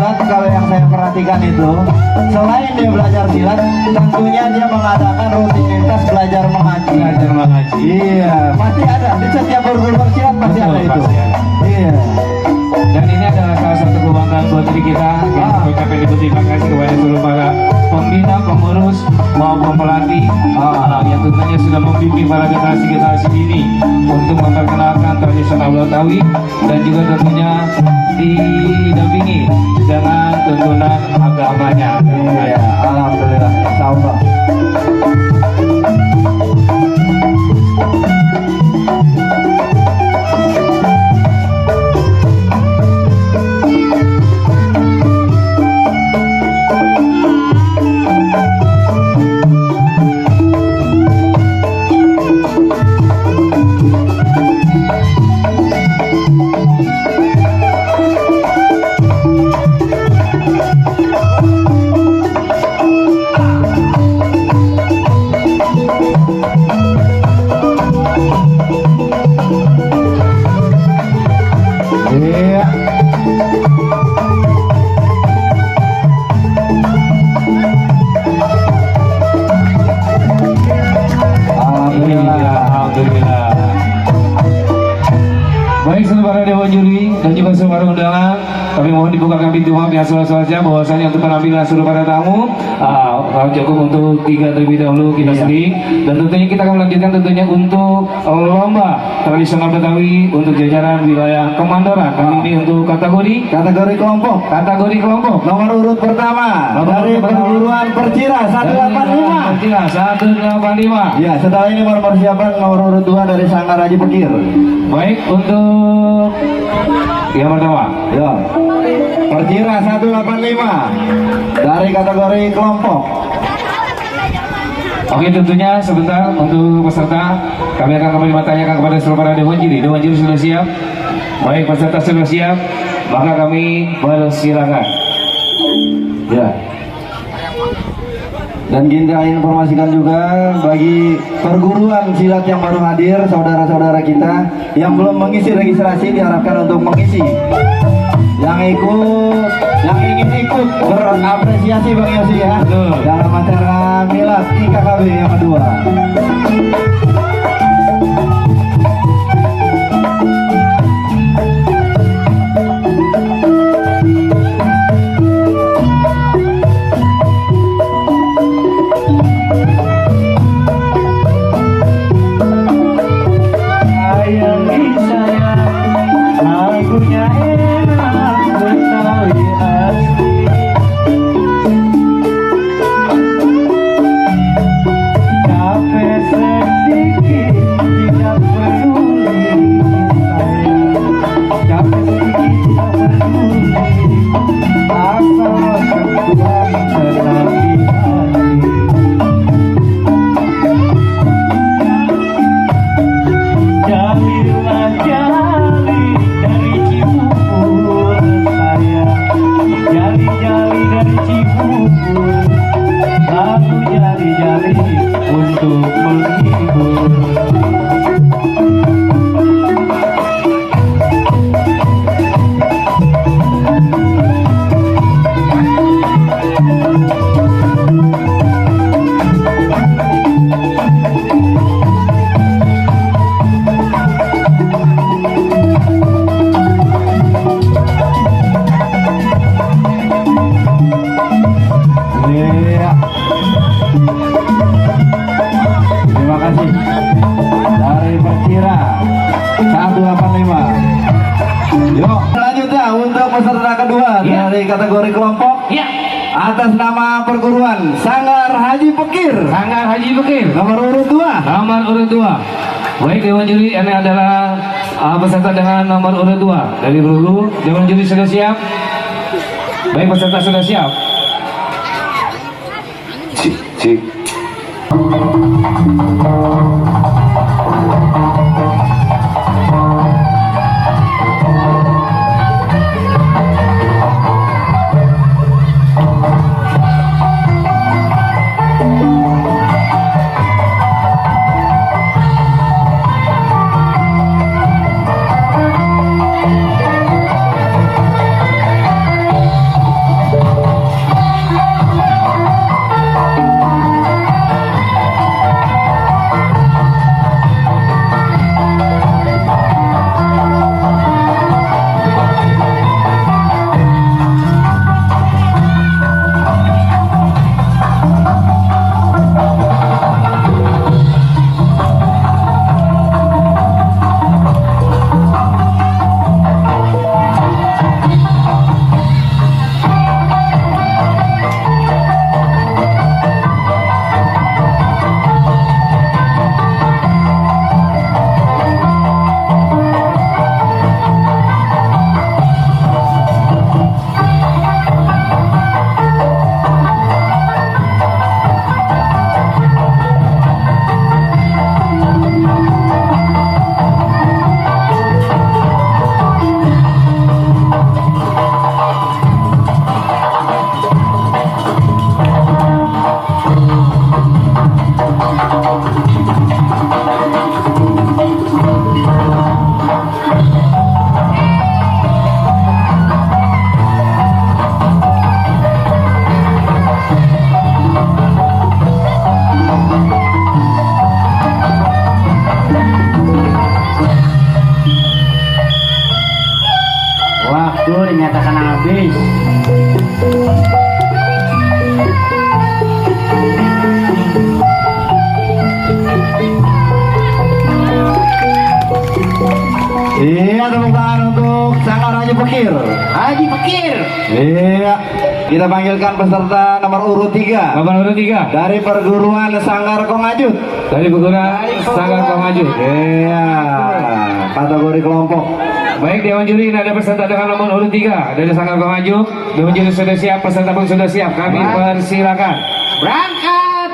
silat, kalau yang saya perhatikan itu, selain dia belajar silat, tentunya dia mengadakan rutinitas belajar mengaji. Iya, pasti ada di setiap perguruan silat pasti ada itu. Iya. Dan ini adalah salah satu kebanggaan buat diri kita. Kita mengucapkan terima kasih kepada seluruh para pembina, pengurus maupun pelatih yang tentunya sudah membimbing para generasi ini untuk memperkenalkan tradisional Betawi dan juga tentunya didampingi dengan tuntunan agamanya. Iya, alhamdulillah, insyaallah. Baik seluruh para dewan juri dan juga seluruh para undangan, kami mohon dibukakan pintu maaf yang seluas-luasnya bahwasanya untuk penampilan seluruh para tamu cukup untuk 3 terlebih dahulu kita sering, dan tentunya kita akan melanjutkan tentunya untuk lomba tradisional Betawi untuk jajaran wilayah Kemandoran. Kali ini untuk kategori kelompok Nomor urut pertama dari perguruan Percira 185. Percira 185. Ya, setelah ini baru persiapan nomor urut 2 dari Sanggar Haji Pekir. Baik, untuk yang pertama, ya, Percira 185 dari kategori kelompok. Oke, tentunya sebentar untuk peserta kami akan kembali bertanyakan kepada seluruh para dewan juri. Dewan juri sudah siap? Baik, peserta sudah siap, maka kami bersilakan. Ya. Dan kita informasikan juga bagi perguruan silat yang baru hadir, saudara-saudara kita yang belum mengisi registrasi diharapkan untuk mengisi. Yang ingin ikut berapresiasi Bang Yosi ya dalam acara milad IKKB yang kedua. Terima kasih dari Percira 185. Yuk, selanjutnya untuk peserta kedua dari kategori kelompok. Atas nama perguruan Sanggar Haji Pekir. Nomor urut 2. Baik, dewan juri, ini adalah peserta dengan nomor urut 2 dari dulu. Dewan juri sudah siap? Baik, peserta sudah siap? Cik. Haji Fakir. Haji Fakir. Iya. Kita panggilkan peserta nomor urut 3. Nomor urut 3 Dari perguruan Sanggar Kongajut. dari perguruan Sanggar Kongaju. Iya. Kategori kelompok. Baik, Dewan Juri, ini ada peserta dengan nomor urut 3 dari Sanggar Kongaju. Dewan Juri sudah siap, peserta pun sudah siap. Kami persilakan. Berangkat.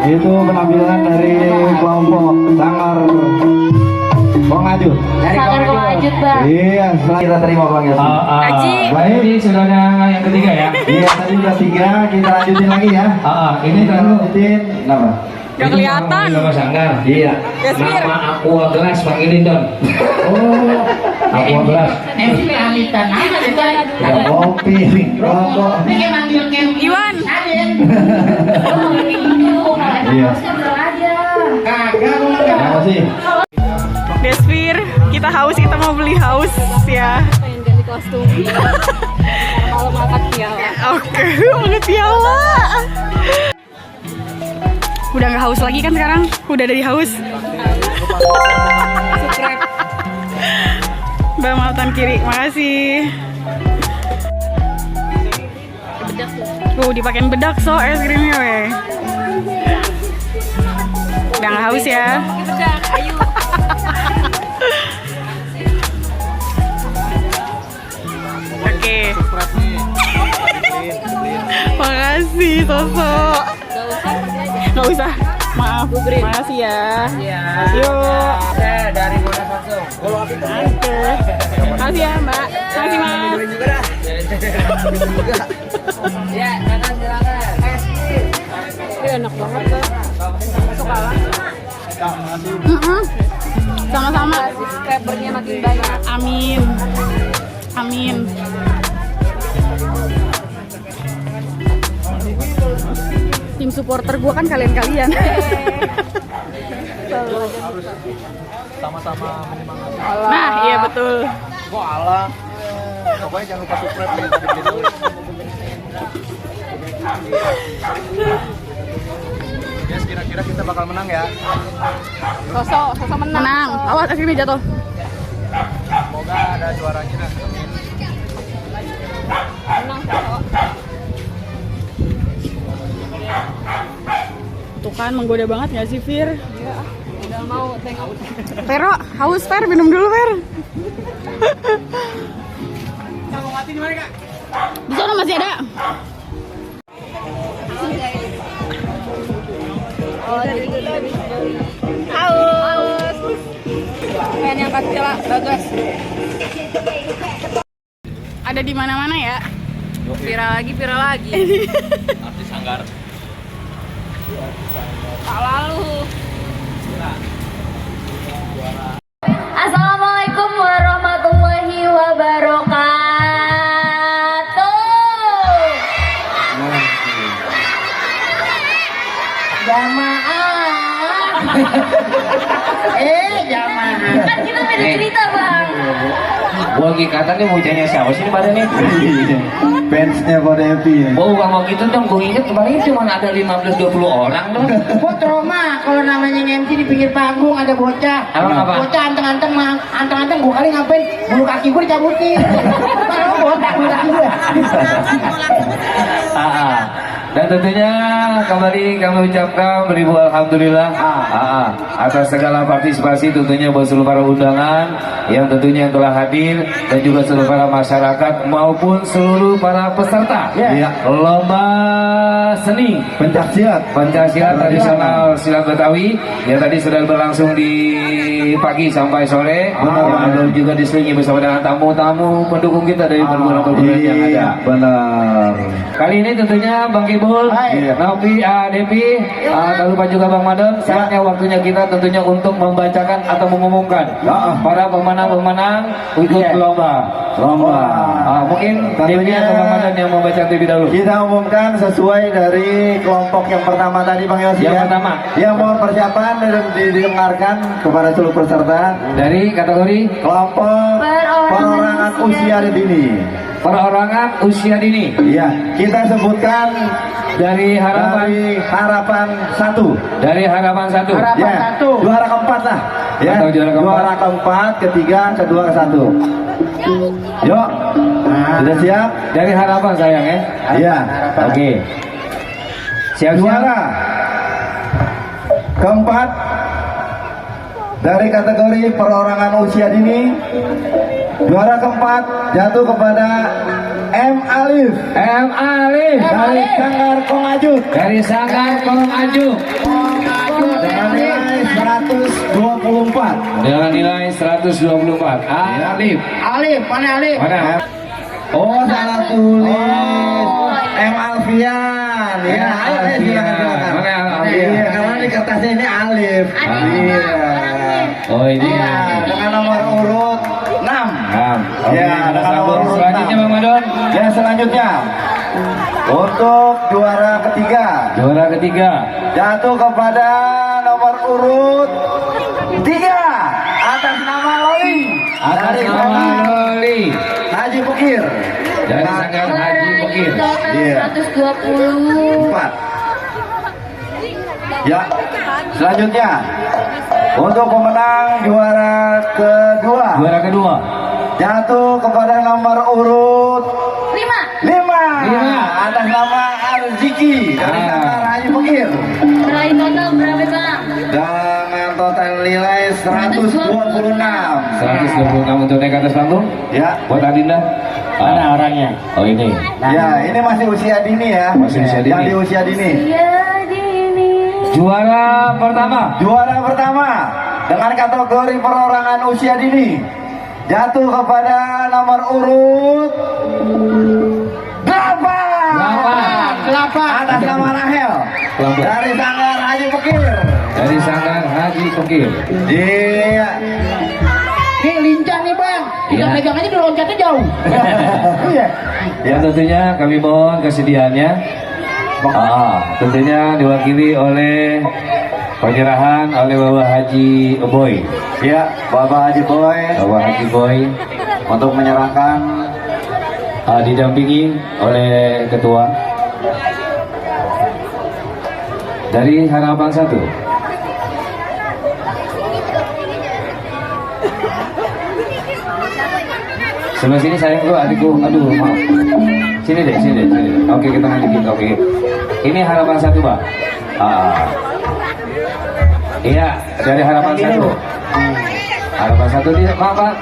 Itu penampilan dari kelompok Sanggar Kongajut. Sanggar Kongajut, Bang. Iya, setelah kita terima Bang ya. Aji. Baik, Ini sudah ada yang ketiga ya. iya tadi udah 3, kita lanjutin lagi ya. Ini Kita kalau lanjutin, kenapa? Gak kelihatan. Nama Sanggar. Iya. Yasmir. Nama Aqua Gelas panggilin Don. Oh, Aqua Gelas. ada kopi, rokok. Iwan. Iya. Terima kasih. Desfir, kita haus, kita mau beli haus ya. Pengen ganti kostum. Malam angkat piala. Oke, angkat piala. Udah nggak haus lagi kan sekarang? Udah dari haus. Subscribe. Mbak Maltan kiri, makasih. Dipakein bedak so es krimnya weh. Udah nggak haus ya? Bedak, ayo. Oke. Makasih sosok. Nggak usah. Maaf. Makasih ya. Yuk. Dari Monas langsung. Oke. Makasih ya Mbak. Makasih Mas. Ya, silakan. Enak banget tuh. Suka lah. Sama-sama. Subscribernya makin banyak. Amin. Amin. Tim supporter gue kan kalian-kalian. Sama-sama menyemangati. Nah, iya betul. Kok Allah. Pokoknya jangan lupa subscribe ya tadi gitu. Yes, kira-kira kita bakal menang ya. Sosok menang. Awas sini jatuh. Semoga ada juaranya lah. Menang Sosok. Tuh kan menggoda banget gak sih Fir? Iya. Udah mau tengok. Vero, haus Fer, minum dulu Fer. Kamu mati di mana, Kak? Di sana masih ada. Haus. Pengen yang kecil lah, bagus. Ada di mana-mana ya. Viral lagi. Artis Sanggar. Tak lalu. Assalamualaikum warahmatullahi wabarakatuh. Jamaah. Jamaah. Kan kita beda cerita bang. Gua lagi kata nih bocahnya siapa sih pada nih? Fansnya pada happy ya. Oh, kalau gitu dong, gue inget kemarin cuma ada 15-20 orang dong. Gua trauma kalau namanya MC di pinggir panggung ada bocah. Emang apa? Bocah anteng-anteng gua kali ngapain bulu kaki gua dicabutin. Kalau botak bulu kaki gua. Dan tentunya kembali kami ucapkan beribu alhamdulillah atas segala partisipasi tentunya buat seluruh para undangan yang tentunya telah hadir dan juga seluruh para masyarakat maupun seluruh para peserta lomba seni Pencaksilat tradisional silat Betawi yang tadi sudah berlangsung di pagi sampai sore. Benar. Juga diselingi bersama dengan tamu-tamu pendukung kita dari perguruan-perguruan yang ada. Benar. Kali ini tentunya Bang Kibul, Novi, Devi, tak lupa juga Bang Madon. Saatnya waktunya kita tentunya untuk membacakan atau mengumumkan para pemenang-pemenang untuk lomba. Mungkin Devi atau Bang Madon yang membaca terlebih dahulu. Kita umumkan sesuai dari kelompok yang pertama tadi Bang Yosi. Yang pertama. Yang mohon persiapan dan didengarkan kepada seluruh peserta Dari kategori kelompok perorangan usia dini. perorangan usia dini. Iya, kita sebutkan Dari harapan 1. Dari harapan 1. Ya, juara keempat lah. Ya, Atau juara keempat, ketiga, kedua, ke 1. Yuk, sudah siap? Dari harapan sayang ya. Iya. Oke. Siap Juara keempat dari kategori perorangan usia dini. Juara keempat jatuh kepada M. Alif. Dari Sanggar Kongajut. Dengan nilai 124. Dengan nilai 124. Alif, mana Alif? Mana? Oh, salah tulis. M. Alfian. Ya, ayo silakan. Mana Alfian? Iya, karena di kertasnya ini Alif. Iya. Oh ini. Dengan nomor urut 6. Ya, dengan nomor urut Selanjutnya 6. Bang Madon. Ya, selanjutnya untuk juara ketiga jatuh kepada nomor urut 3 atas nama Loli. Haji Bukir. Dari Sanggar Haji Bukir. Iya. 124. Ya, selanjutnya untuk pemenang juara kedua jatuh kepada nomor urut 5 atas nama Arziki dari Sanggar Haji Bukir Nilai total berapa Bang? dengan total nilai 126. 126 untuk naik ke atas panggung. Ya, Buat Adinda. Mana orangnya? Oh ini. ya, ini masih usia dini ya. Masih usia dini. Yang di usia dini. Juara pertama Dengan kategori perorangan usia dini jatuh kepada nomor urut 8 atas nama Rahel dari Sanggar Haji Bukir. Iya. Nih lincah nih bang, kita megang aja udah loncatnya jauh. Iya. Ya tentunya kami mohon kesediaannya. Tentunya diwakili oleh penyerahan oleh Bapak Haji Boy. Ya, Bapak Haji Boy untuk menyerahkan didampingi oleh ketua. dari harapan 1. Sebelah sini sayang bro, adikku. Aduh, maaf. Sini deh. Oke, kita lanjutin. Oke. Ini harapan 1, Pak. Iya, dari harapan 1. Harapan 1 dia, maaf, Pak.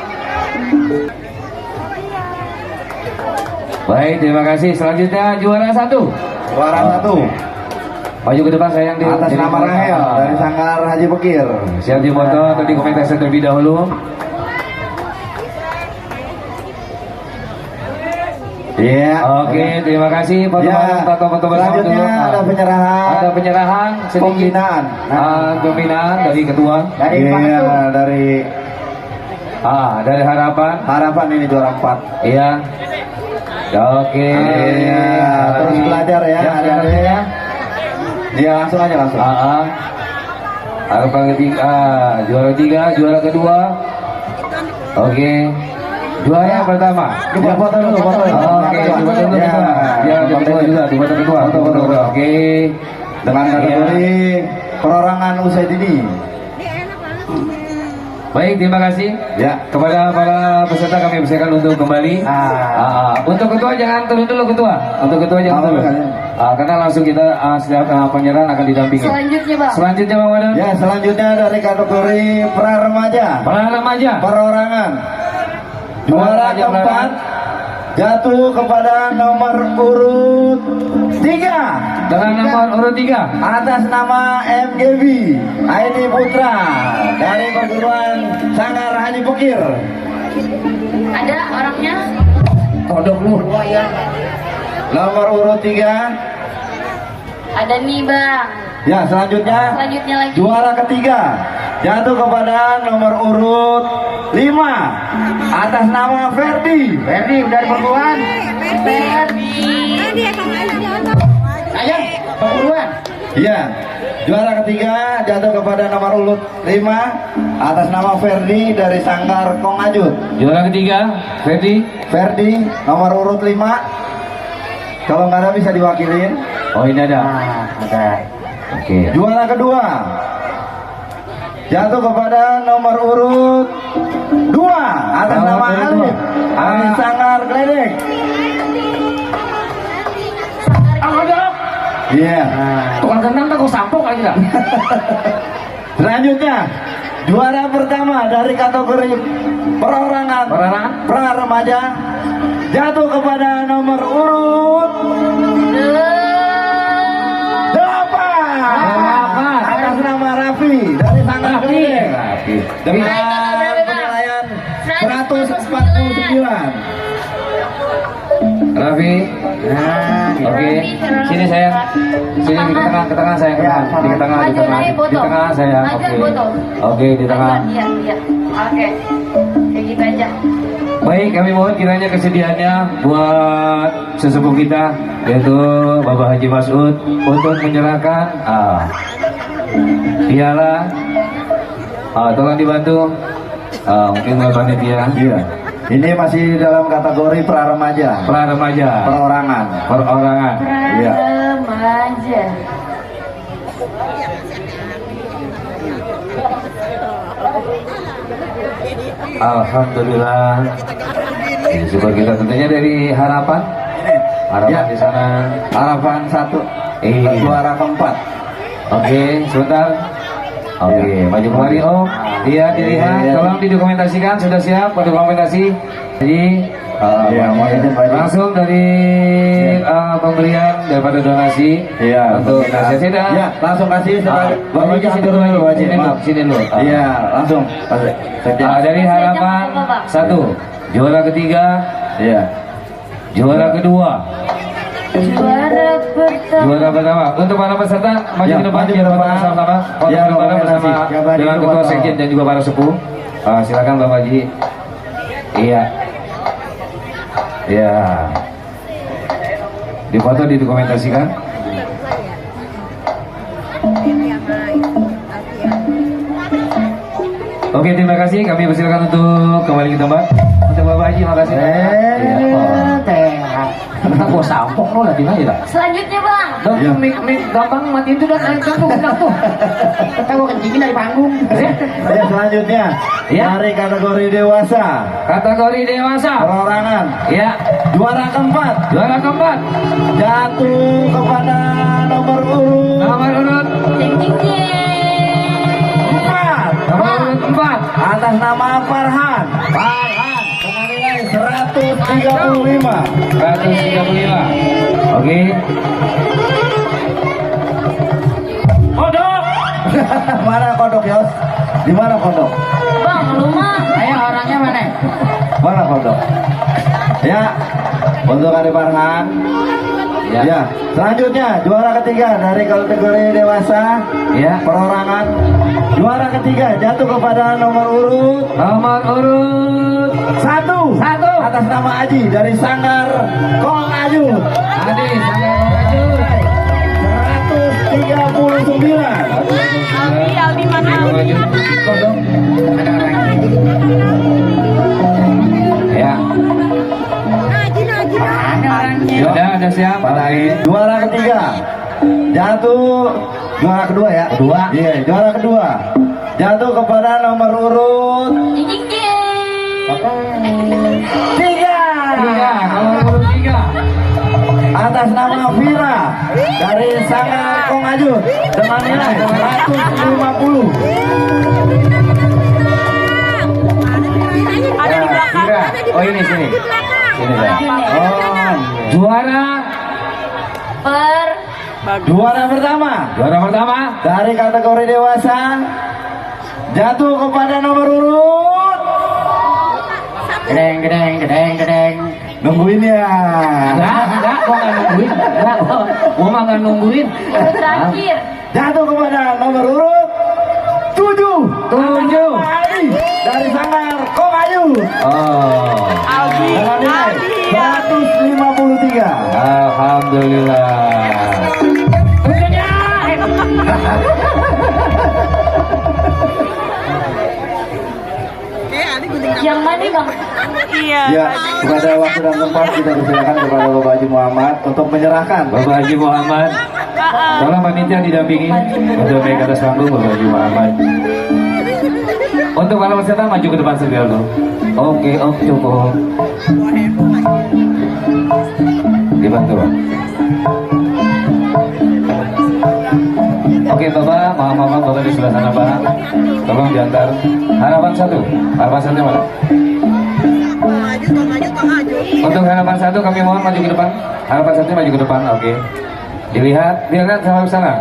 Baik, terima kasih. Selanjutnya juara 1. Juara 1. Maju ke depan sayang, Atas nama Rahel dari Sanggar Haji Bekir. Siap dipoto, tadi komentasi terlebih dahulu. Iya. Oke, terima kasih. Foto bersama dulu. Selanjutnya ada penyerahan. Ada penyerahan sedikit. Pembinaan. Pembinaan dari ketua. Iya, dari harapan. Harapan ini juara 4. Iya. Oke. Terus belajar ya, adik-adiknya. Dia langsung aja. Harapan ketiga, juara 3, juara kedua. Oke. Juara pertama. Kita foto dulu, foto. Oke, foto dulu. Ya, foto kedua. Oke. Dengan kategori perorangan usai dini. Baik, terima kasih. Ya, kepada para peserta kami persilakan untuk kembali. Untuk ketua jangan turun dulu ketua. Untuk ketua jangan turun. Karena langsung kita setiap penyerahan akan didampingi. Selanjutnya, Bang. Selanjutnya, Bang Wadan. Ya, selanjutnya dari kategori pra remaja. Perorangan. Juara keempat jatuh kepada nomor urut 3. Dengan nomor urut 3 atas nama MGB Aini Putra dari perguruan Sanggar Haji Bekir. Ada orangnya? Kodok lu. Nomor urut 3. Ada nih, Bang. Ya, selanjutnya lagi. Juara ketiga jatuh kepada nomor urut 5 atas nama Ferdi dari perguruan perguruan. Iya, juara ketiga jatuh kepada nomor urut 5 atas nama Ferdi dari Sanggar Kongajut. Juara ketiga Ferdi nomor urut 5. Kalau nggak ada bisa diwakilin. Oh, ini ada. Ada. Oke. Juara kedua jatuh kepada nomor urut 2 atas nama Alif Sanggar Gledek. Iya. Tukang kentang kok sampok aja. Selanjutnya juara pertama dari kategori perorangan pra remaja jatuh kepada nomor urut 8 atas nama Raffi dari Sanggar Gledek dengan penilaian 149. Raffi. Oke. Sini sayang. Sini di tengah sayang. Di tengah sayang. Oke, di tengah. Iya. Oke. Kayak gitu aja. Baik, kami mohon kiranya kesediaannya buat sesepuh kita yaitu Bapak Haji Mas'ud untuk menyerahkan piala. Tolong dibantu. Mungkin oleh panitia. Iya. Ini masih dalam kategori pra remaja. Perorangan. Iya. Remaja. Alhamdulillah. Syukur kita tentunya dari harapan Ya. di sana. Harapan 1. Juara keempat. Oke, sebentar. Oke, maju kemari Om. Iya, dilihat. Tolong didokumentasikan. Sudah siap pada dokumentasi. Jadi langsung dari pemberian daripada donasi untuk Indonesia. Ya, langsung kasih. Bapak sini dulu. Sini dulu. Iya, langsung. Dari harapan 1, juara ketiga. Iya. Juara kedua. Juara pertama. Untuk para peserta maju ke depan biar sama-sama bersama dengan ketua sekjen dan juga para sepuh. Silakan Bapak Haji. Iya. Difoto, didokumentasikan. Oke, terima kasih. Kami persilakan untuk kembali ke tempat. Untuk Bapak Haji, makasih. Aku sampok lo lagi nanya. Selanjutnya, Bang. Dong, mik gampang matiin tuh dan angkat tuh, gendang tuh. Kita gua kencingin dari panggung. Ya, selanjutnya dari kategori dewasa. Kategori dewasa. Perorangan. Ya. Juara keempat. Juara keempat. Jatuh kepada nomor urut. Nomor urut. Nomor urut 4 atas nama Farhan. Farhan Dengan nilai 135. 135. Oke. Kodok. Mana kodok, Yos? Di mana kodok? Bang, lu mah. Ayo orangnya mana? Mana kodok? Ya, untuk Ari Farhan. Ya. Selanjutnya juara ketiga dari kategori dewasa. Ya. Perorangan. Juara ketiga jatuh kepada nomor urut. Nomor urut 1 atas nama Aji dari Sanggar Kong Aju. Adi Sanggar Kong Aju 139. Aldi mana? Ya. Ada siapa? Juara ketiga jatuh, juara kedua ya? Kedua. Iya, juara kedua jatuh kepada nomor urut 3. Nomor urut 3 atas nama Vira dari Sanggar Kong Aju dengan nilai 150. Ada di belakang. Vira. Oh ini sini. Sini ya. Oh, juara Juara pertama dari kategori dewasa jatuh kepada nomor urut. Gedeng. Nungguin ya. Enggak, gua nggak nungguin. Enggak, gua mah nggak nungguin. Terakhir. Jatuh kepada nomor urut 7. Dari Sanggar Kong Ayu. Oh. Dengan nilai 153. Alhamdulillah. Yang mana bang? Iya. Ya, kepada waktu dan tempat kita persilakan kepada Bapak Haji Muhammad untuk menyerahkan. Bapak Haji Muhammad, tolong panitia didampingi untuk naik ke atas panggung Bapak Haji Muhammad. Untuk para peserta maju ke depan segera dulu. Oke, cukup. Dibantu, Pak. Oke, Bapak, maaf Bapak di sebelah sana, Pak. Tolong diantar. Harapan satu mana? Untuk harapan 1 kami mohon maju ke depan. Harapan 1 maju ke depan, oke. Dilihat sama sana.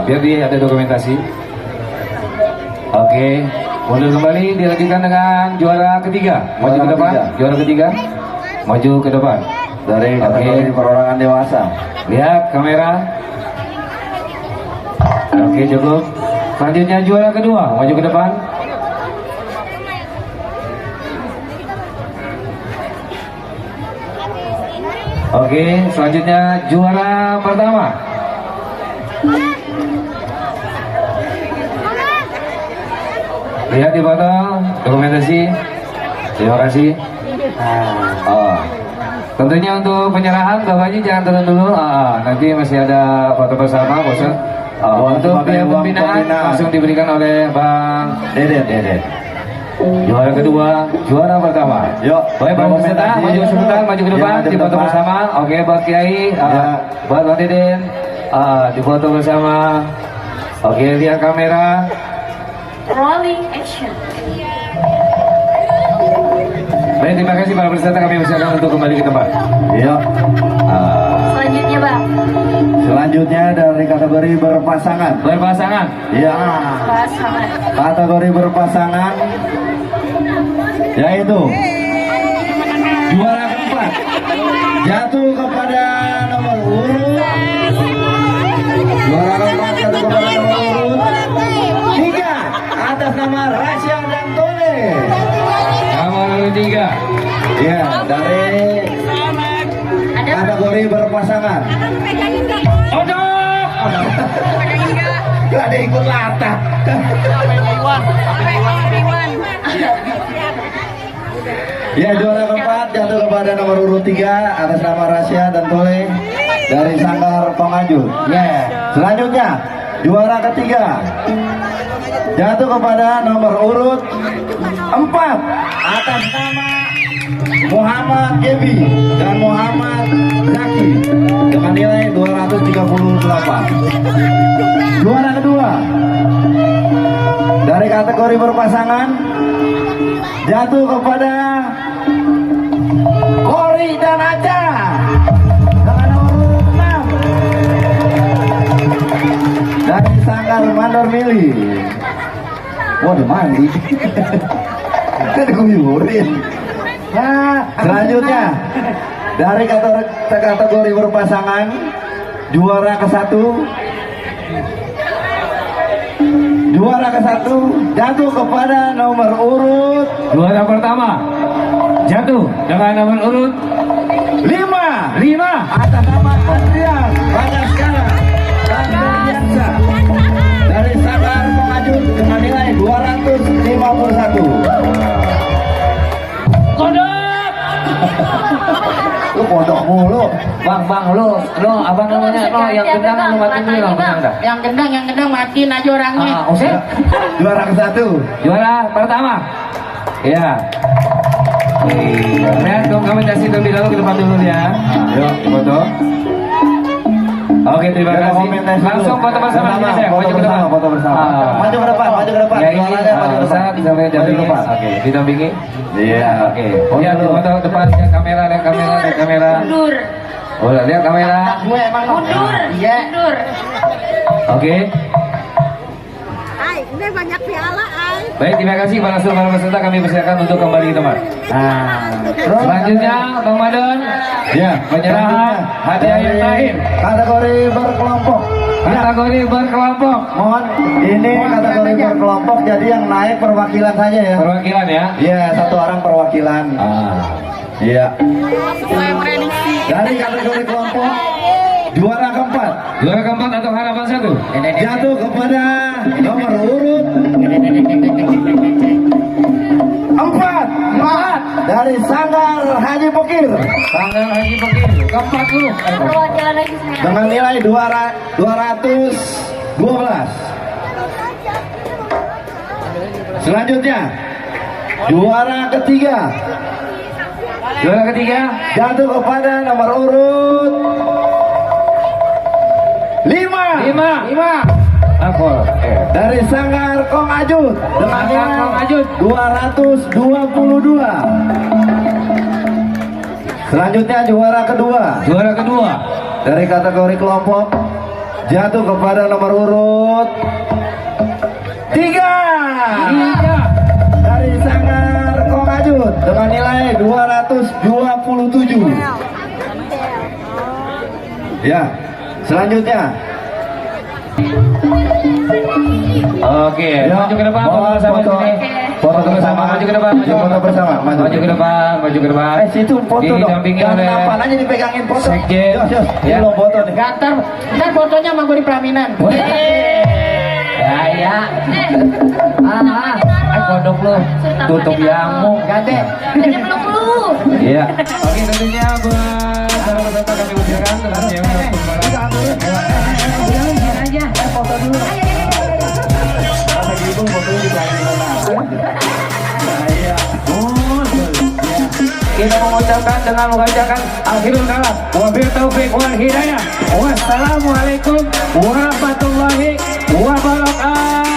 Biar dia ada dokumentasi. Oke. Mundur kembali, dilanjutkan dengan juara ketiga. Maju ke depan. Juara ketiga. Maju ke depan. Dari kategori perorangan dewasa. Lihat kamera. Oke, cukup. Selanjutnya juara kedua. Maju ke depan. Oke, selanjutnya juara pertama. Lihat di foto, dokumentasi. Terima kasih. Tentunya untuk penyerahan Bapak Haji jangan turun dulu. Nanti masih ada foto bersama, bosan. Untuk biaya pembinaan langsung diberikan oleh Bang Dedet. Juara kedua, juara pertama. Yuk, baik Bang peserta, maju sebentar, maju ke depan, di foto bersama. Oke, buat Kiai, buat Bang Deden, di foto bersama. Oke, lihat kamera. Rolling action. Baik, terima kasih para peserta, kami persilakan untuk kembali ke tempat. Iya. Selanjutnya bang. Selanjutnya dari kategori berpasangan. Iya. Pasangan. Kategori berpasangan yaitu juara keempat jatuh kepada nomor urut. Juara keempat jatuh kepada nomor urut 3 atas nama Rasya dan Tole. Nomor 3. Ya, dari kategori berpasangan. Gak ada ikut latah. Ya, juara keempat jatuh kepada nomor urut 3 atas nama Rasya dan Tole. dari Sanggar Pengajut. Selanjutnya juara ketiga jatuh kepada nomor urut 4 atas nama Muhammad Gebi dan Muhammad Zaki dengan nilai 238. Juara kedua dari kategori berpasangan jatuh kepada Kori dan Aca dengan nomor urut 6 dari Sanggar Mandor Mili. Wah, udah mandi. Kan diguyurin. Nah, selanjutnya dari kategori berpasangan juara ke-1 jatuh kepada nomor urut. Juara pertama jatuh dengan nomor urut 5 atas nama Adrian Bagaskara dan Berdiansa dari Sanggar Pengajut dengan nilai 251. Lu kodok mulu. Bang, lu abang namanya lo yang gendang lu matiin dulu bang, benar dah. Yang gendang matiin aja orangnya. Oke. Juara ke-1. Juara pertama. Iya. Lihat dong kami kasih terlebih dahulu ke depan dulu ya. Yuk, foto. Oke, terima kasih. Langsung foto bersama aja. Maju ke depan. Foto bersama. Maju ke depan. Ya ini saat sampai dari depan. Oke, didampingi. Iya. Oke. Lihat foto depan ya kamera, lihat kamera. Mundur. Oh, lihat kamera. Gue emang Mundur. Iya. Mundur. Oke. Ini banyak piala, ay. Baik, terima kasih para peserta, kami persilakan untuk kembali ke tempat. Nah, selanjutnya Bang Madon, Ya, penyerahan hadiah yang terakhir. Kategori berkelompok. Kategori berkelompok. Mohon ini kategori berkelompok, jadi yang naik perwakilan saja ya. Perwakilan ya. Iya, 1 orang perwakilan. Iya. Dari kategori kelompok juara keempat atau harapan 1 jatuh kepada nomor urut 4 dari Sanggar Haji Pokir Sanggar Haji Pokir keempat lu Perwakilan lagi dengan nilai 212. Selanjutnya juara ketiga jatuh kepada nomor urut 5 dari Sanggar Kong Ajut dengan nilai 222. Selanjutnya juara kedua dari kategori kelompok jatuh kepada nomor urut 3 dari Sanggar Kong Ajut dengan nilai 227. Ya, selanjutnya Oke, maju ke depan, foto bersama sini. Foto bersama, maju ke depan, foto bersama, maju ke depan. Situ foto dong. Didampingi oleh Kenapa aja dipegangin foto? Sekjen. Ya, belum foto nih. Gantar, ntar fotonya sama gue di pelaminan. Ya. Kodok lu, tutup yamuk. Gade. Jangan peluk lu. Iya. Oke, tentunya buat para peserta kami ucapkan selamat siang untuk Foto dulu. kita mengucapkan dengan mengucapkan akhirul kalam wabil taufik wal hidayah. Wassalamualaikum warahmatullahi wabarakatuh.